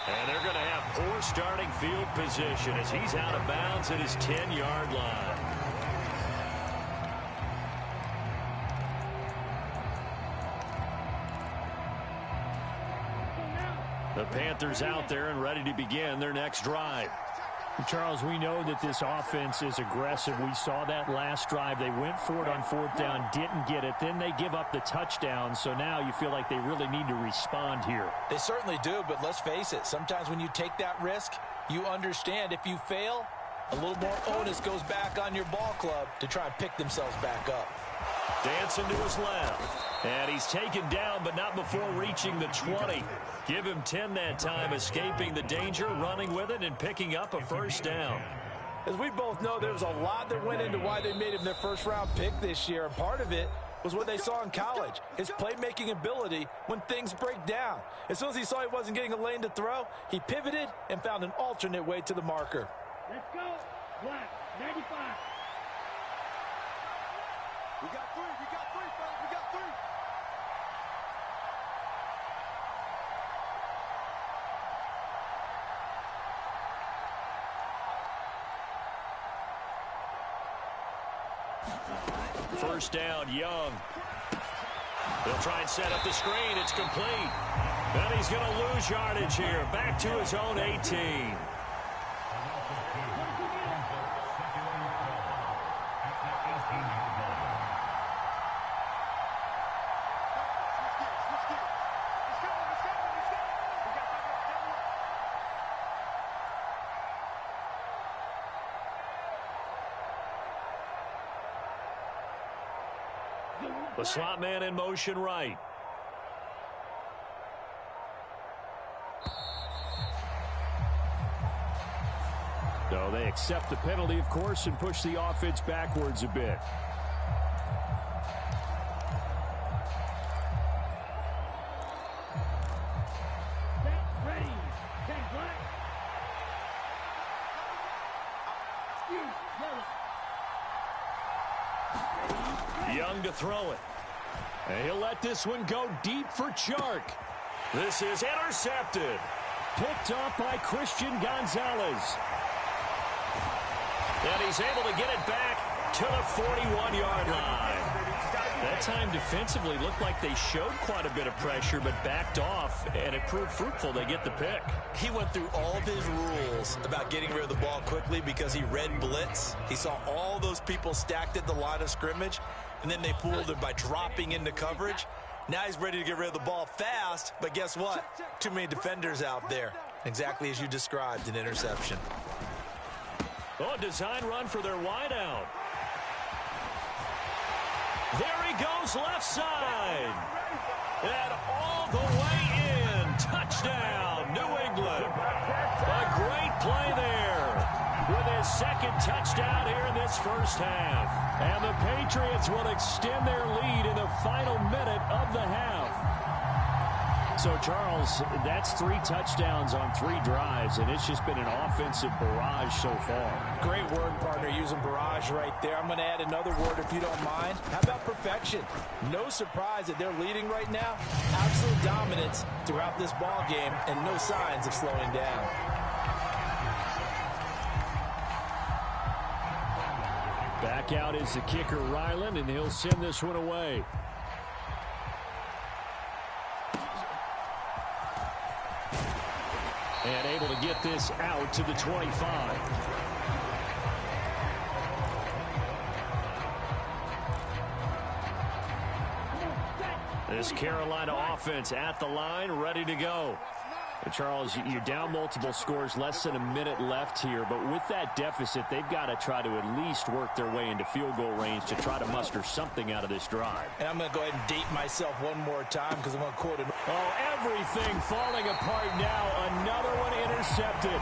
And they're going to have poor starting field position as he's out of bounds at his 10-yard line. The Panthers out there and ready to begin their next drive. Charles, we know that this offense is aggressive. We saw that last drive. They went for it on 4th down, didn't get it. Then they give up the touchdown. So now you feel like they really need to respond here. They certainly do, but let's face it. Sometimes when you take that risk, you understand if you fail, a little more onus goes back on your ball club to try and pick themselves back up. Dancing to his left. And he's taken down, but not before reaching the 20. Give him 10 that time, escaping the danger, running with it, and picking up a 1st down. As we both know, there was a lot that went into why they made him their first-round pick this year, and part of it was what they saw in college, his playmaking ability when things break down. As soon as he saw he wasn't getting a lane to throw, he pivoted and found an alternate way to the marker. Let's go. Black, 95. We got 3, fellas, we got 3. First down, Young. They'll try and set up the screen. It's complete. And he's going to lose yardage here. Back to his own 18. The slot man in motion right. So they accept the penalty, of course, and push the offense backwards a bit. Ready. Okay, Black. Young to throw it. And he'll let this one go deep for Chark. This is intercepted. Picked off by Christian Gonzalez. And he's able to get it back to the 41-yard line. That time defensively looked like they showed quite a bit of pressure but backed off, and it proved fruitful. They get the pick. He went through all of his rules about getting rid of the ball quickly because he read blitz. He saw all those people stacked at the line of scrimmage, and then they fooled him by dropping into coverage. Now he's ready to get rid of the ball fast, but guess what? Too many defenders out there. Exactly as you described, an interception. Oh, design run for their wideout. There he goes, left side. And all the way in. Touchdown, New England. A great play there with his second touchdown here in this first half. And the Patriots will extend their lead in the final minute of the half. So, Charles, that's 3 touchdowns on 3 drives, and it's just been an offensive barrage so far. Great word, partner, using barrage right there. I'm going to add another word if you don't mind. How about perfection? No surprise that they're leading right now. Absolute dominance throughout this ball game and no signs of slowing down. Back out is the kicker, Ryland, and he'll send this one away. And able to get this out to the 25. This Carolina offense at the line, ready to go. And Charles, you're down multiple scores, less than a minute left here. But with that deficit, they've got to try to at least work their way into field goal range to try to muster something out of this drive. And I'm going to go ahead and date myself one more time because I'm going to quote it. Oh, everything falling apart now. Another one intercepted.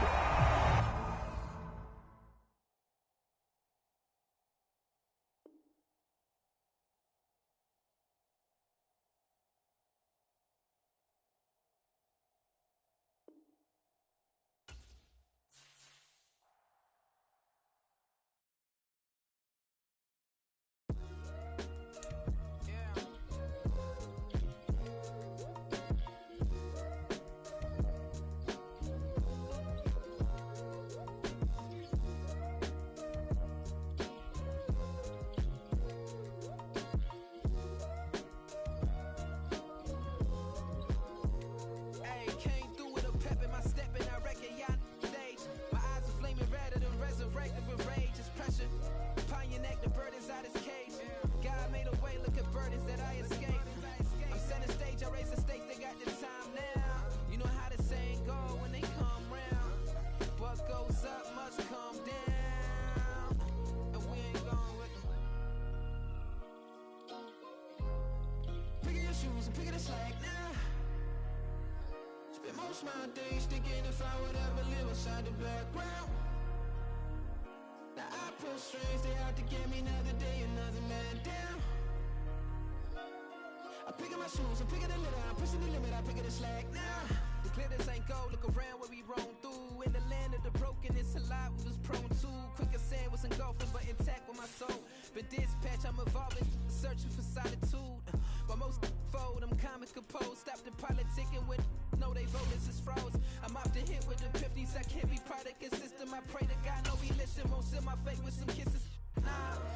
My days thinking if I would ever live inside the background. Now I pull strings, they out to get me another day, another man down. I'm picking my shoes, I'm picking the litter, I'm pushing the limit, I'm picking the slack now. The glitters ain't gold, look around where we roam through. In the land of the broken, it's a lot we was prone to. Quicker sand was engulfing, but intact with my soul. But dispatch, I'm evolving, searching for solitude. But most fold, I'm comic composed. Stop the politicking with no, they voters is froze. I'm off the hit with the 50s. I can't be product and system. I pray to God, no, we listen. Won't seal my fate with some kisses. Nah,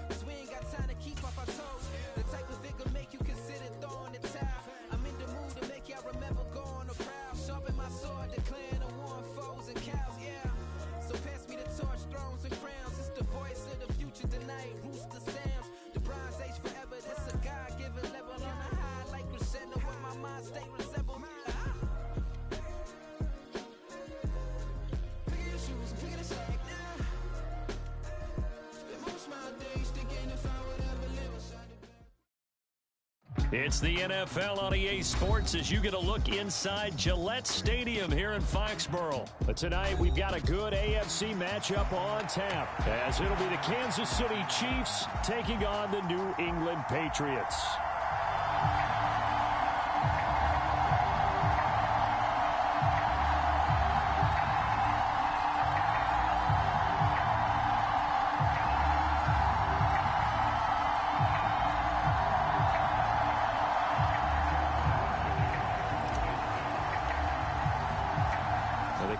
cause we ain't got time to keep off our toes. The type of vigor make you consider throwing the towel. I'm in the mood to make y'all remember going to proud. Sharpen my sword, declaring the war on foes and cows, yeah. So pass me the torch, thrones and crowns. It's the voice of the future tonight. Rooster sounds. The Bronze Age forever. This a God-given level on a high like crescendo. Where my mind state resemble me. It's the NFL on EA Sports as you get a look inside Gillette Stadium here in Foxborough. But tonight we've got a good AFC matchup on tap, as it'll be the Kansas City Chiefs taking on the New England Patriots.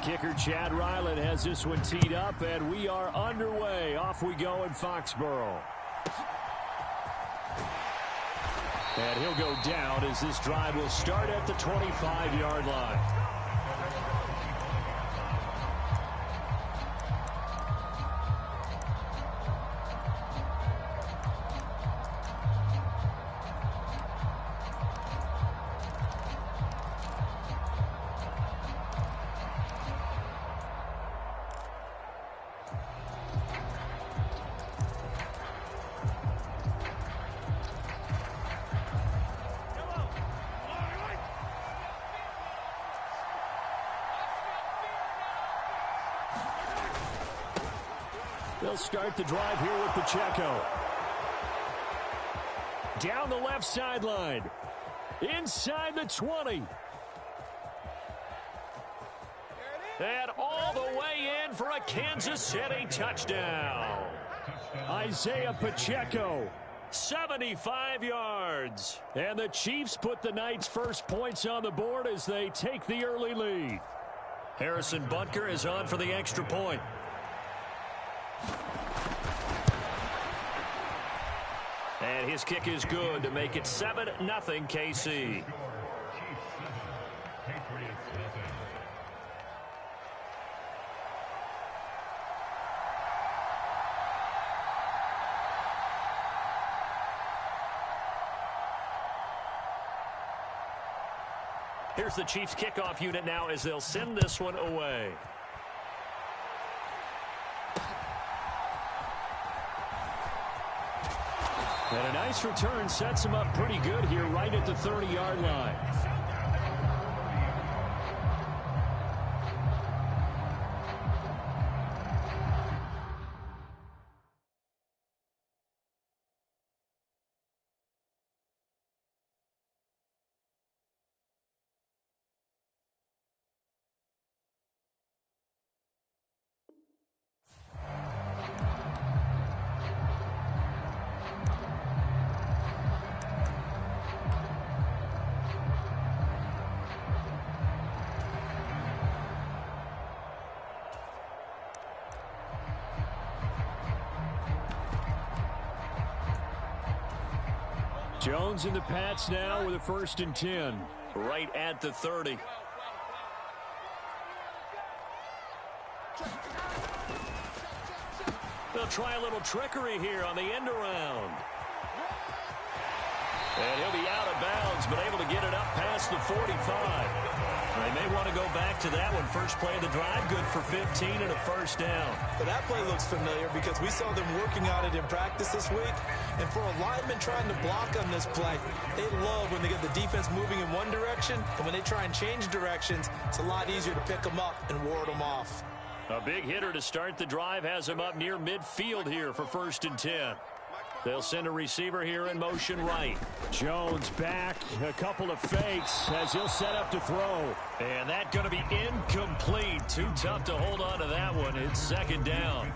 Kicker Chad Ryland has this one teed up, and we are underway. Off we go in Foxborough. And he'll go down as this drive will start at the 25-yard line. They'll start the drive here with Pacheco. Down the left sideline. Inside the 20. And all the way in for a Kansas City touchdown. Isaiah Pacheco, 75 yards. And the Chiefs put the Knights' first points on the board as they take the early lead. Harrison Butker is on for the extra point. And his kick is good to make it 7-0 KC. Here's the Chiefs kickoff unit now as they'll send this one away. And a nice return sets him up pretty good here right at the 30-yard line. Jones in the Pats now with a 1st and 10. Right at the 30. They'll try a little trickery here on the end around. And he'll be out of bounds, but able to get it up past the 45. They may want to go back to that one. First play of the drive, good for 15 and a 1st down. But that play looks familiar because we saw them working on it in practice this week. And for a lineman trying to block on this play, they love when they get the defense moving in one direction. And when they try and change directions, it's a lot easier to pick them up and ward them off. A big hitter to start the drive has him up near midfield here for 1st and 10. They'll send a receiver here in motion right. Jones back, a couple of fakes as he'll set up to throw. And that's going to be incomplete. Too tough to hold on to that one. It's 2nd down.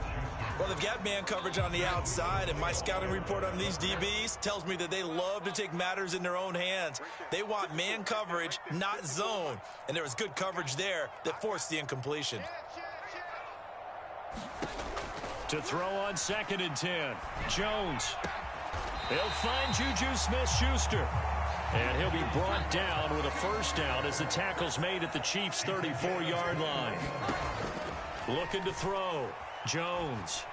Well, they've got man coverage on the outside, and my scouting report on these DBs tells me that they love to take matters in their own hands. They want man coverage, not zone. And there was good coverage there that forced the incompletion. To throw on 2nd and 10. Jones. He'll find Juju Smith-Schuster. And he'll be brought down with a 1st down as the tackle's made at the Chiefs' 34-yard line. Looking to throw. Jones.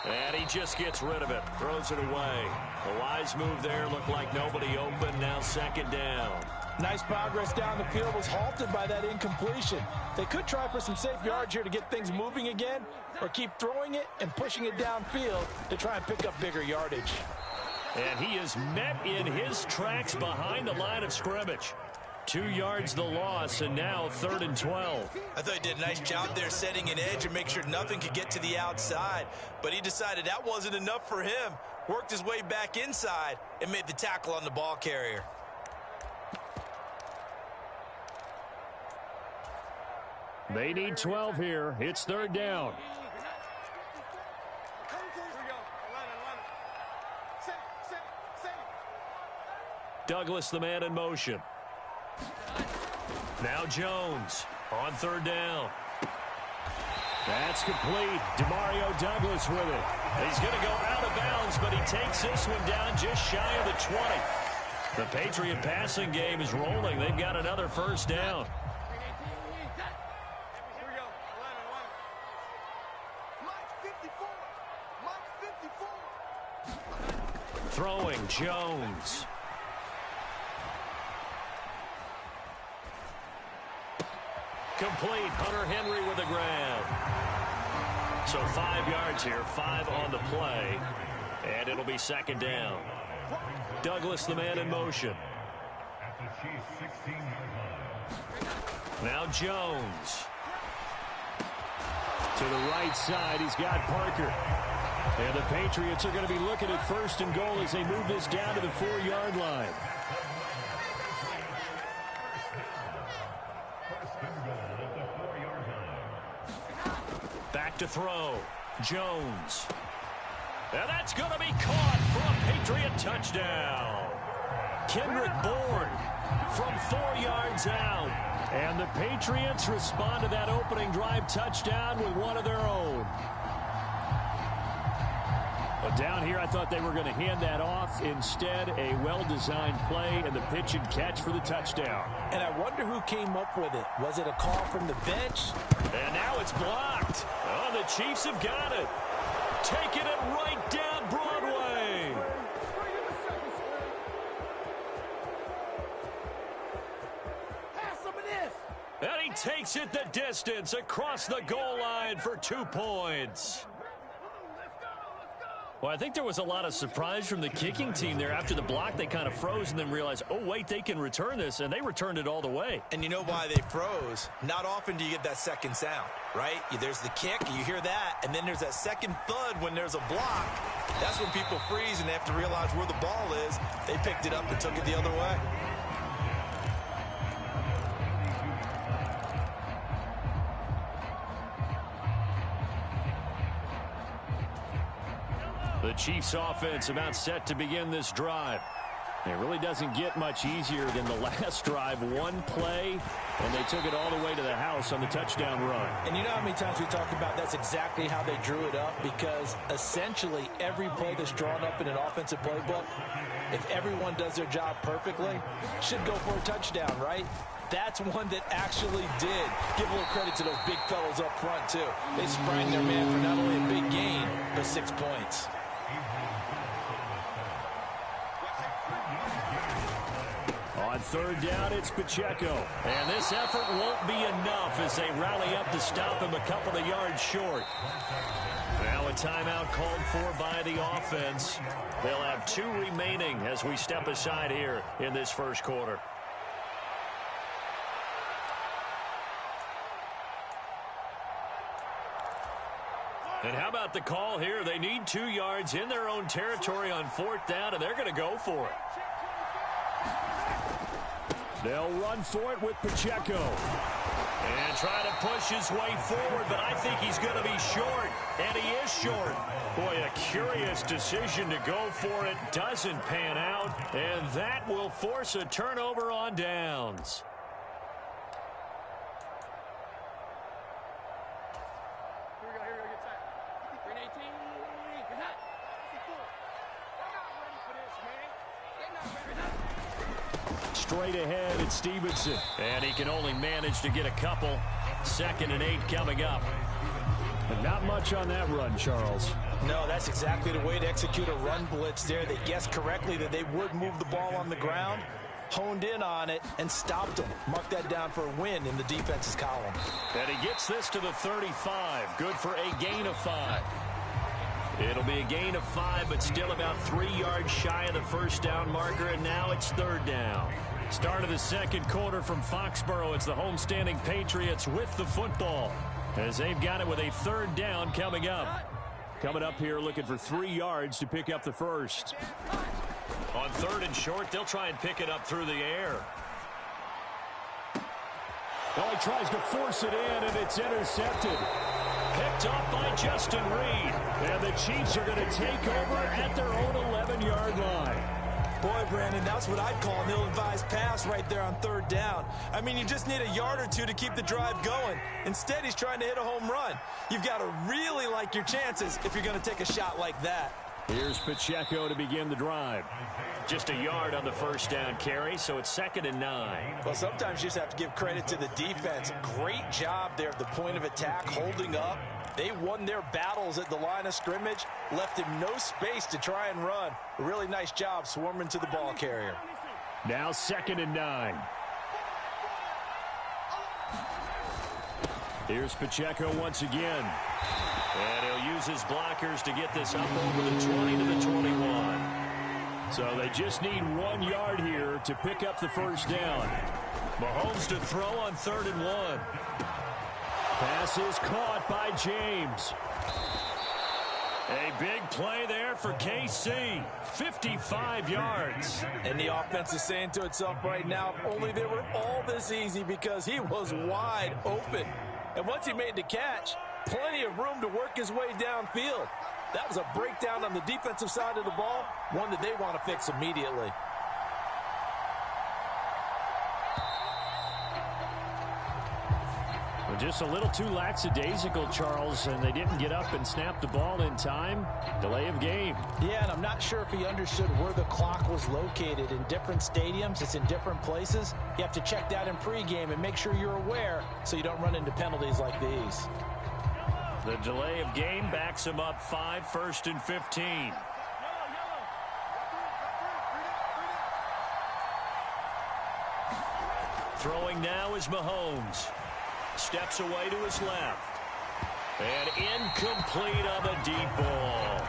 And he just gets rid of it. Throws it away. A wise move there. Looked like nobody open. Now 2nd down. Nice progress down the field was halted by that incompletion. They could try for some safe yards here to get things moving again, or keep throwing it and pushing it downfield to try and pick up bigger yardage. And he is met in his tracks behind the line of scrimmage. 2 yards the loss, and now 3rd and 12. I thought he did a nice job there setting an edge and make sure nothing could get to the outside. But he decided that wasn't enough for him. Worked his way back inside and made the tackle on the ball carrier. They need 12 here. It's 3rd down. Douglas, the man in motion. Now Jones on 3rd down. That's complete. Demario Douglas with it. He's going to go out of bounds, but he takes this one down just shy of the 20. The Patriot passing game is rolling. They've got another first down. Throwing Jones. Complete. Hunter Henry with a grab. So 5 yards here, 5 on the play, and it'll be second down. Douglas, the man in motion. Now Jones. To the right side, he's got Parker. And the Patriots are going to be looking at first and goal as they move this down to the 4-yard line. Back to throw. Jones. And that's going to be caught for a Patriot touchdown. Kendrick Bourne from 4 yards out. And the Patriots respond to that opening drive touchdown with one of their own. But down here, I thought they were going to hand that off. Instead, a well-designed play and the pitch and catch for the touchdown. And I wonder who came up with it. Was it a call from the bench? And now it's blocked. Oh, the Chiefs have got it. Taking it right down Broadway. And he takes it the distance across the goal line for 2 points. Well, I think there was a lot of surprise from the kicking team there. After the block, they kind of froze and then realized, oh, wait, they can return this, and they returned it all the way. And you know why they froze? Not often do you get that second sound, right? There's the kick, you hear that, and then there's that second thud when there's a block. That's when people freeze and they have to realize where the ball is. They picked it up and took it the other way. The Chiefs offense about set to begin this drive. It really doesn't get much easier than the last drive. One play, and they took it all the way to the house on the touchdown run. And you know how many times we talk about that's exactly how they drew it up, because essentially every play that's drawn up in an offensive playbook, if everyone does their job perfectly, should go for a touchdown, right? That's one that actually did. Give a little credit to those big fellows up front, too. They sprang their man for not only a big gain, but 6 points. On third down, it's Pacheco. And this effort won't be enough as they rally up to stop him a couple of yards short. Now a timeout called for by the offense. They'll have 2 remaining as we step aside here in this first quarter. And how about the call here? They need 2 yards in their own territory on 4th down, and they're going to go for it. They'll run for it with Pacheco. And try to push his way forward, but I think he's going to be short. And he is short. Boy, a curious decision to go for it. Doesn't pan out. And that will force a turnover on downs. Straight ahead, it's Stevenson. And he can only manage to get a couple. 2nd and 8 coming up. And not much on that run, Charles. No, that's exactly the way to execute a run blitz there. They guessed correctly that they would move the ball on the ground, honed in on it, and stopped them. Mark that down for a win in the defense's column. And he gets this to the 35. Good for a gain of 5. It'll be a gain of 5, but still about 3 yards shy of the first down marker, and now it's 3rd down. Start of the second quarter from Foxborough. It's the homestanding Patriots with the football as they've got it with a 3rd down coming up. Coming up here looking for 3 yards to pick up the first. On 3rd and short, they'll try and pick it up through the air. Oh, he tries to force it in, and it's intercepted. Picked up by Justin Reed. And the Chiefs are going to take over at their own 11-yard line. Boy, Brandon, that's what I'd call an ill-advised pass right there on third down. I mean, you just need a yard or two to keep the drive going. Instead, he's trying to hit a home run. You've got to really like your chances if you're going to take a shot like that. Here's Pacheco to begin the drive. Just a yard on the first down carry, so it's 2nd and 9. Well, sometimes you just have to give credit to the defense. Great job there at the point of attack, holding up. They won their battles at the line of scrimmage, left him no space to try and run. A really nice job swarming to the ball carrier. Now 2nd and 9. Here's Pacheco once again. And he'll use his blockers to get this up over the 20 to the 21. So they just need 1 yard here to pick up the first down. Mahomes to throw on 3rd and 1. Pass is caught by James. A big play there for KC. 55 yards. And the offense is saying to itself right now, if only they were all this easy, because he was wide open. And once he made the catch, plenty of room to work his way downfield. That was a breakdown on the defensive side of the ball, one that they want to fix immediately. Well, just a little too lackadaisical, Charles, and they didn't get up and snap the ball in time. Delay of game. Yeah, and I'm not sure if he understood where the clock was located. In different stadiums, it's in different places. You have to check that in pregame and make sure you're aware so you don't run into penalties like these. The delay of game backs him up 5, 1st and 15. Throwing now is Mahomes. Steps away to his left. And incomplete on the deep ball.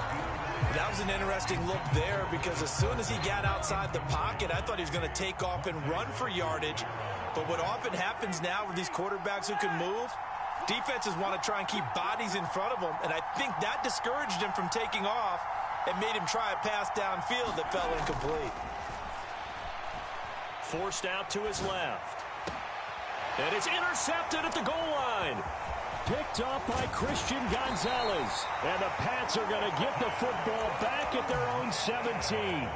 That was an interesting look there, because as soon as he got outside the pocket, I thought he was going to take off and run for yardage. But what often happens now with these quarterbacks who can move, defenses want to try and keep bodies in front of them, and I think that discouraged him from taking off and made him try a pass downfield that fell incomplete. Forced out to his left. And it's intercepted at the goal line. Picked off by Christian Gonzalez. And the Pats are going to get the football back at their own 17.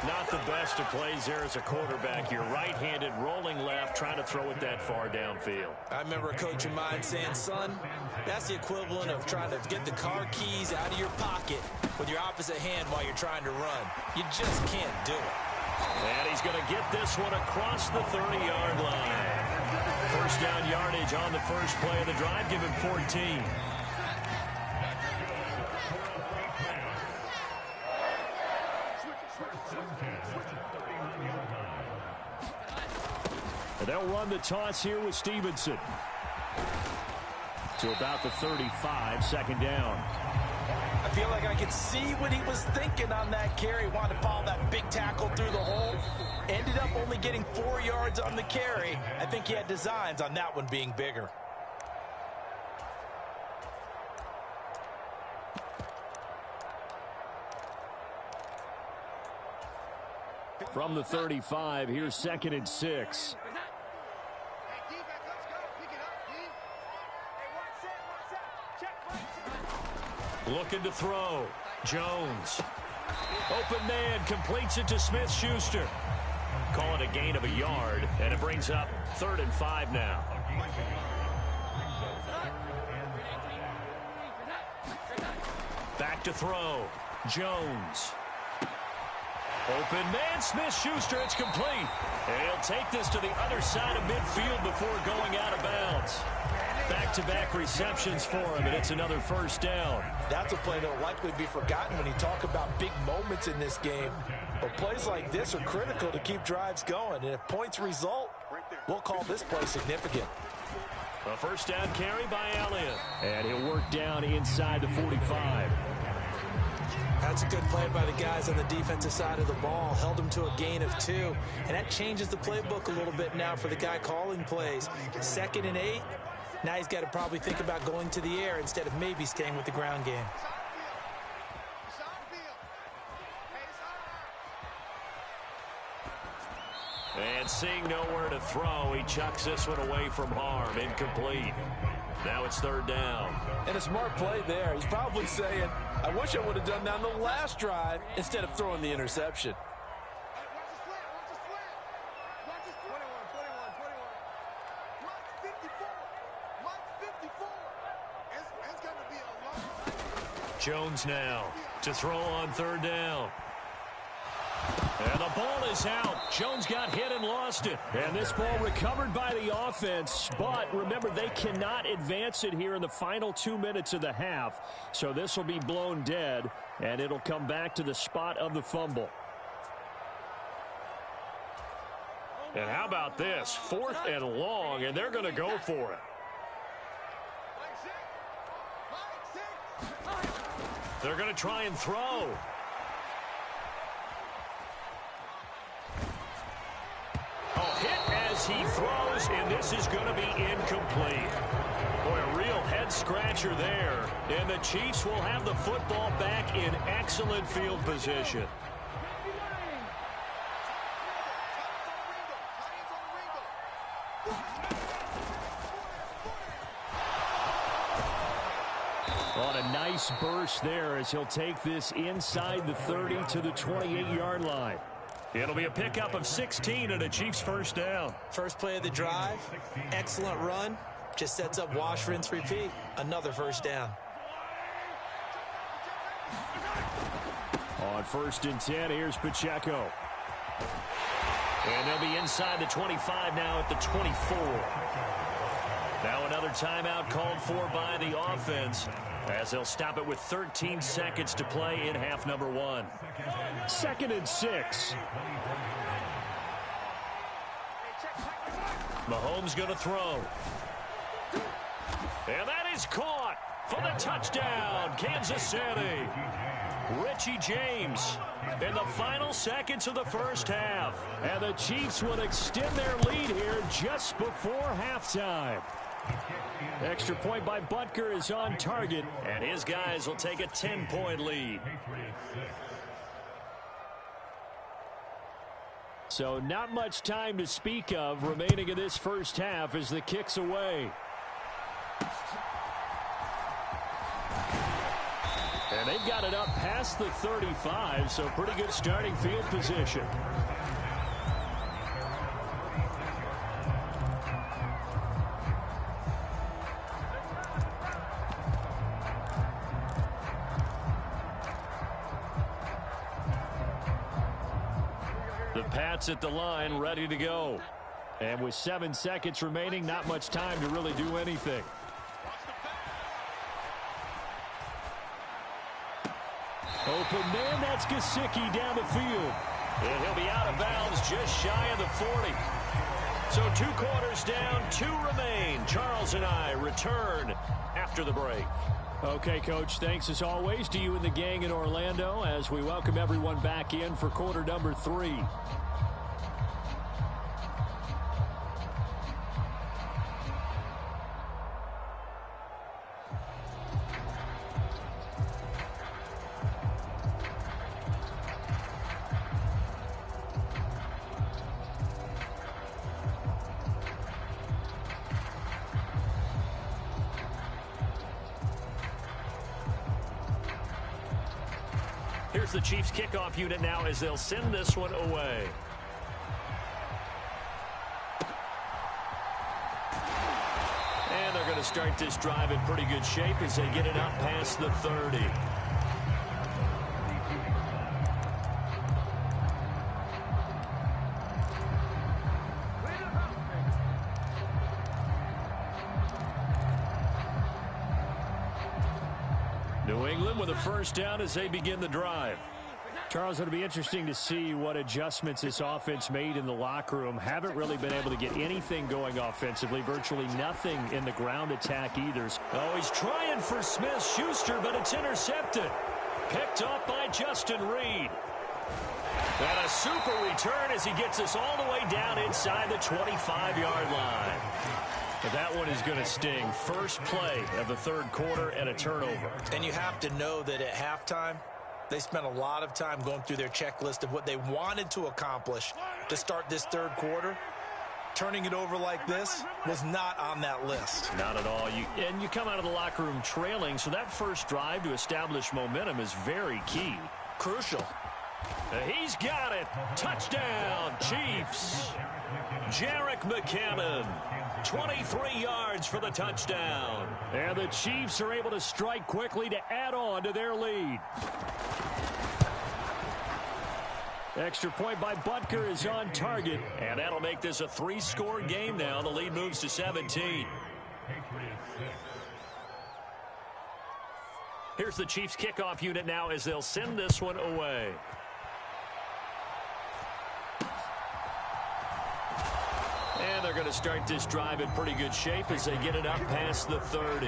Not the best of plays there as a quarterback. You're right-handed, rolling left, trying to throw it that far downfield. I remember a coach of mine saying, son, that's the equivalent of trying to get the car keys out of your pocket with your opposite hand while you're trying to run. You just can't do it. And he's going to get this one across the 30-yard line. First down yardage on the first play of the drive. Give him 14. And they'll run the toss here with Stevenson. To about the 35, 2nd down. I feel like I could see what he was thinking on that carry. Wanted to follow that big tackle through the hole. Ended up only getting 4 yards on the carry. I think he had designs on that one being bigger. From the 35, here's 2nd and 6. Looking to throw. Jones. Open man, completes it to Smith-Schuster. Call it a gain of a yard, and it brings up 3rd and 5 now. Back to throw. Jones. Open man, Smith-Schuster, it's complete. And he'll take this to the other side of midfield before going out of bounds. Back-to-back receptions for him, and it's another first down. That's a play that will likely be forgotten when you talk about big moments in this game. But plays like this are critical to keep drives going, and if points result, we'll call this play significant. A first down carry by Elliott. And he'll work down inside the 45. That's a good play by the guys on the defensive side of the ball. Held him to a gain of 2. And that changes the playbook a little bit now for the guy calling plays. 2nd and 8. Now he's got to probably think about going to the air instead of maybe staying with the ground game. And seeing nowhere to throw, he chucks this one away from harm. Incomplete. Now it's 3rd down. And a smart play there. He's probably saying, I wish I would have done that on the last drive instead of throwing the interception. Jones now to throw on third down. And the ball is out. Jones got hit and lost it. And this ball recovered by the offense. But remember, they cannot advance it here in the final 2 minutes of the half. So this will be blown dead, and it'll come back to the spot of the fumble. And how about this? 4th and long, and they're going to go for it. They're going to try and throw. Oh, hit as he throws, and this is going to be incomplete. Boy, a real head-scratcher there. And the Chiefs will have the football back in excellent field position. On a nice burst there as he'll take this inside the 30 to the 28-yard line. It'll be a pickup of 16 and a Chiefs first down. First play of the drive, excellent run. Just sets up wash, rinse, repeat. Another first down. On 1st and 10, here's Pacheco. And they'll be inside the 25 now at the 24. Now another timeout called for by the offense as they'll stop it with 13 seconds to play in half number 1. 2nd and 6. Mahomes going to throw. And that is caught for the touchdown, Kansas City. Richie James in the final seconds of the first half. And the Chiefs will extend their lead here just before halftime. Extra point by Butker is on target. And his guys will take a 10-point lead. So not much time to speak of remaining in this first half as the kick's away. And they've got it up past the 35, so pretty good starting field position. The Pats at the line, ready to go. And with 7 seconds remaining, not much time to really do anything. Open man, that's Gesicki down the field. And he'll be out of bounds just shy of the 40. So 2 quarters down, 2 remain. Charles and I return after the break. Okay, Coach, thanks as always to you and the gang in Orlando as we welcome everyone back in for quarter number 3. Here's the Chiefs kickoff unit now as they'll send this one away. And they're going to start this drive in pretty good shape as they get it up past the 30. New England with a first down as they begin the drive. Charles, it'll be interesting to see what adjustments this offense made in the locker room. Haven't really been able to get anything going offensively. Virtually nothing in the ground attack either. Oh, he's trying for Smith-Schuster, but it's intercepted. Picked up by Justin Reed. And a super return as he gets us all the way down inside the 25-yard line. But that one is going to sting. First play of the third quarter and a turnover. And you have to know that at halftime, they spent a lot of time going through their checklist of what they wanted to accomplish to start this third quarter. Turning it over like this was not on that list. Not at all. And you come out of the locker room trailing, so that first drive to establish momentum is very key. Crucial. He's got it. Touchdown, Chiefs. Jerick McKinnon. 23 yards for the touchdown. And the Chiefs are able to strike quickly to add on to their lead. Extra point by Butker is on target. And that'll make this a 3-score game now. The lead moves to 17. Here's the Chiefs kickoff unit now as they'll send this one away. And they're going to start this drive in pretty good shape as they get it up past the 30.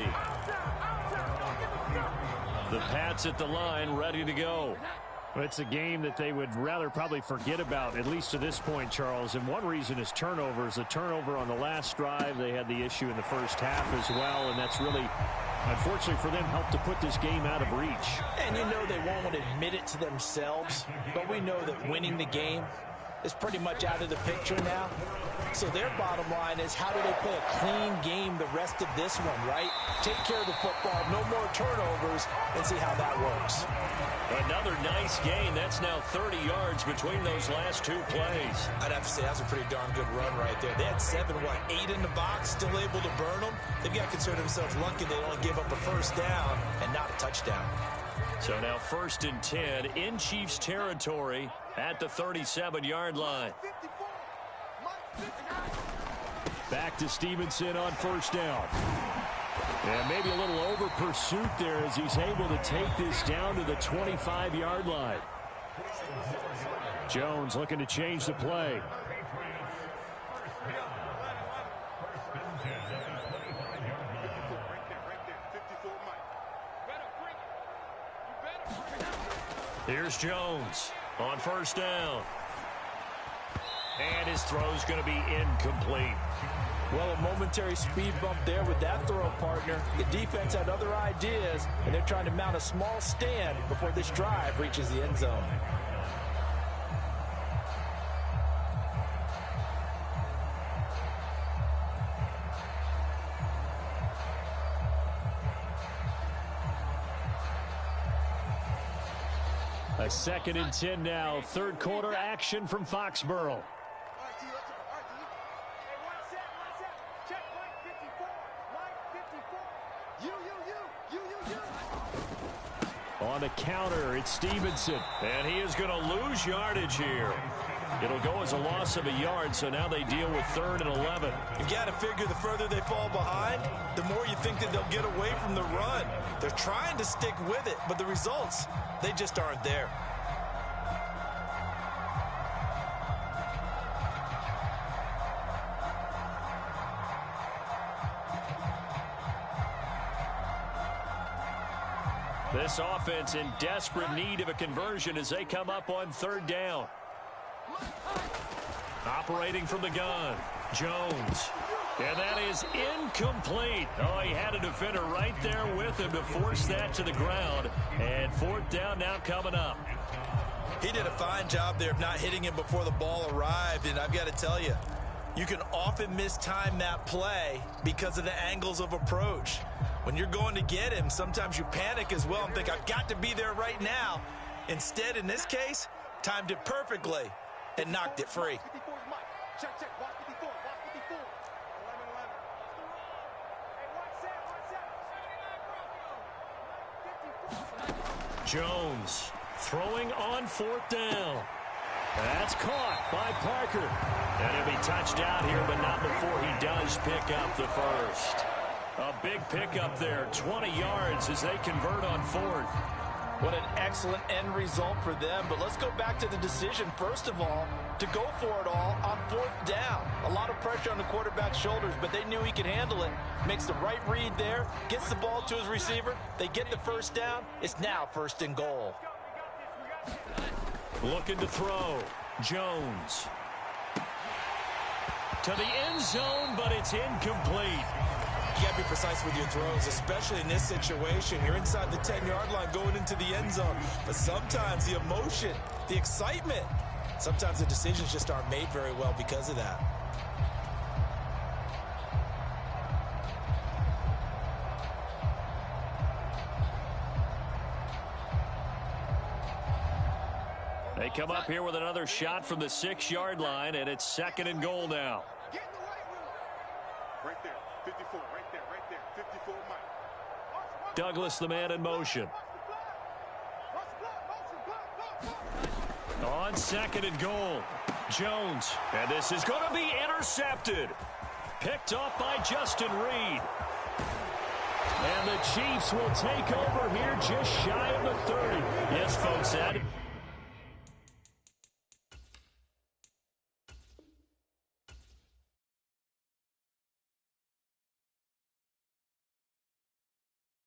The Pats at the line, ready to go. Well, it's a game that they would rather probably forget about, at least to this point, Charles. And one reason is turnovers. A turnover on the last drive. They had the issue in the first half as well, and that's really, unfortunately for them, helped to put this game out of reach. And you know they won't admit it to themselves, but we know that winning the game is pretty much out of the picture now. So their bottom line is, how do they play a clean game the rest of this one, right? Take care of the football, no more turnovers, and see how that works. Another nice gain. That's now 30 yards between those last two plays. I'd have to say that's a pretty darn good run right there. They had 8 in the box, still able to burn them. They've got to consider themselves lucky they only gave up a first down and not a touchdown. So now 1st and 10 in Chiefs territory at the 37-yard line. Back to Stevenson on first down. And maybe a little over pursuit there as he's able to take this down to the 25-yard line. Jones looking to change the play. Here's Jones on first down. And his throw's going to be incomplete. Well, a momentary speed bump there with that throw, partner. The defense had other ideas, and they're trying to mount a small stand before this drive reaches the end zone. A 2nd and 10 now. Third quarter action from Foxborough. On the counter, it's Stevenson. And he is going to lose yardage here. It'll go as a loss of a yard, so now they deal with 3rd and 11. You got to figure the further they fall behind, the more you think that they'll get away from the run. They're trying to stick with it, but the results, they just aren't there. This offense in desperate need of a conversion as they come up on 3rd down. Operating from the gun, Jones. And that is incomplete. Oh, he had a defender right there with him to force that to the ground. And 4th down now coming up. He did a fine job there of not hitting him before the ball arrived. And I've got to tell you, you can often mistime that play because of the angles of approach. When you're going to get him, sometimes you panic as well and think, I've got to be there right now. Instead, in this case, timed it perfectly and knocked it free. Jones throwing on 4th down. That's caught by Parker. And he'll be touched out here, but not before he does pick up the first. A big pickup there, 20 yards as they convert on 4th. What an excellent end result for them. But let's go back to the decision, first of all, to go for it all on 4th down. A lot of pressure on the quarterback's shoulders, but they knew he could handle it. Makes the right read there, gets the ball to his receiver. They get the first down. It's now 1st and goal. Looking to throw. Jones. To the end zone, but it's incomplete. You got to be precise with your throws, especially in this situation. You're inside the 10-yard line going into the end zone. But sometimes the emotion, the excitement, sometimes the decisions just aren't made very well because of that. They come up here with another shot from the 6-yard line, and it's 2nd and goal now. 54, right there, 54 Mike. Douglas, the man in motion. On second and goal, Jones. And this is going to be intercepted. Picked off by Justin Reed. And the Chiefs will take over here just shy of the 30. Yes, folks, that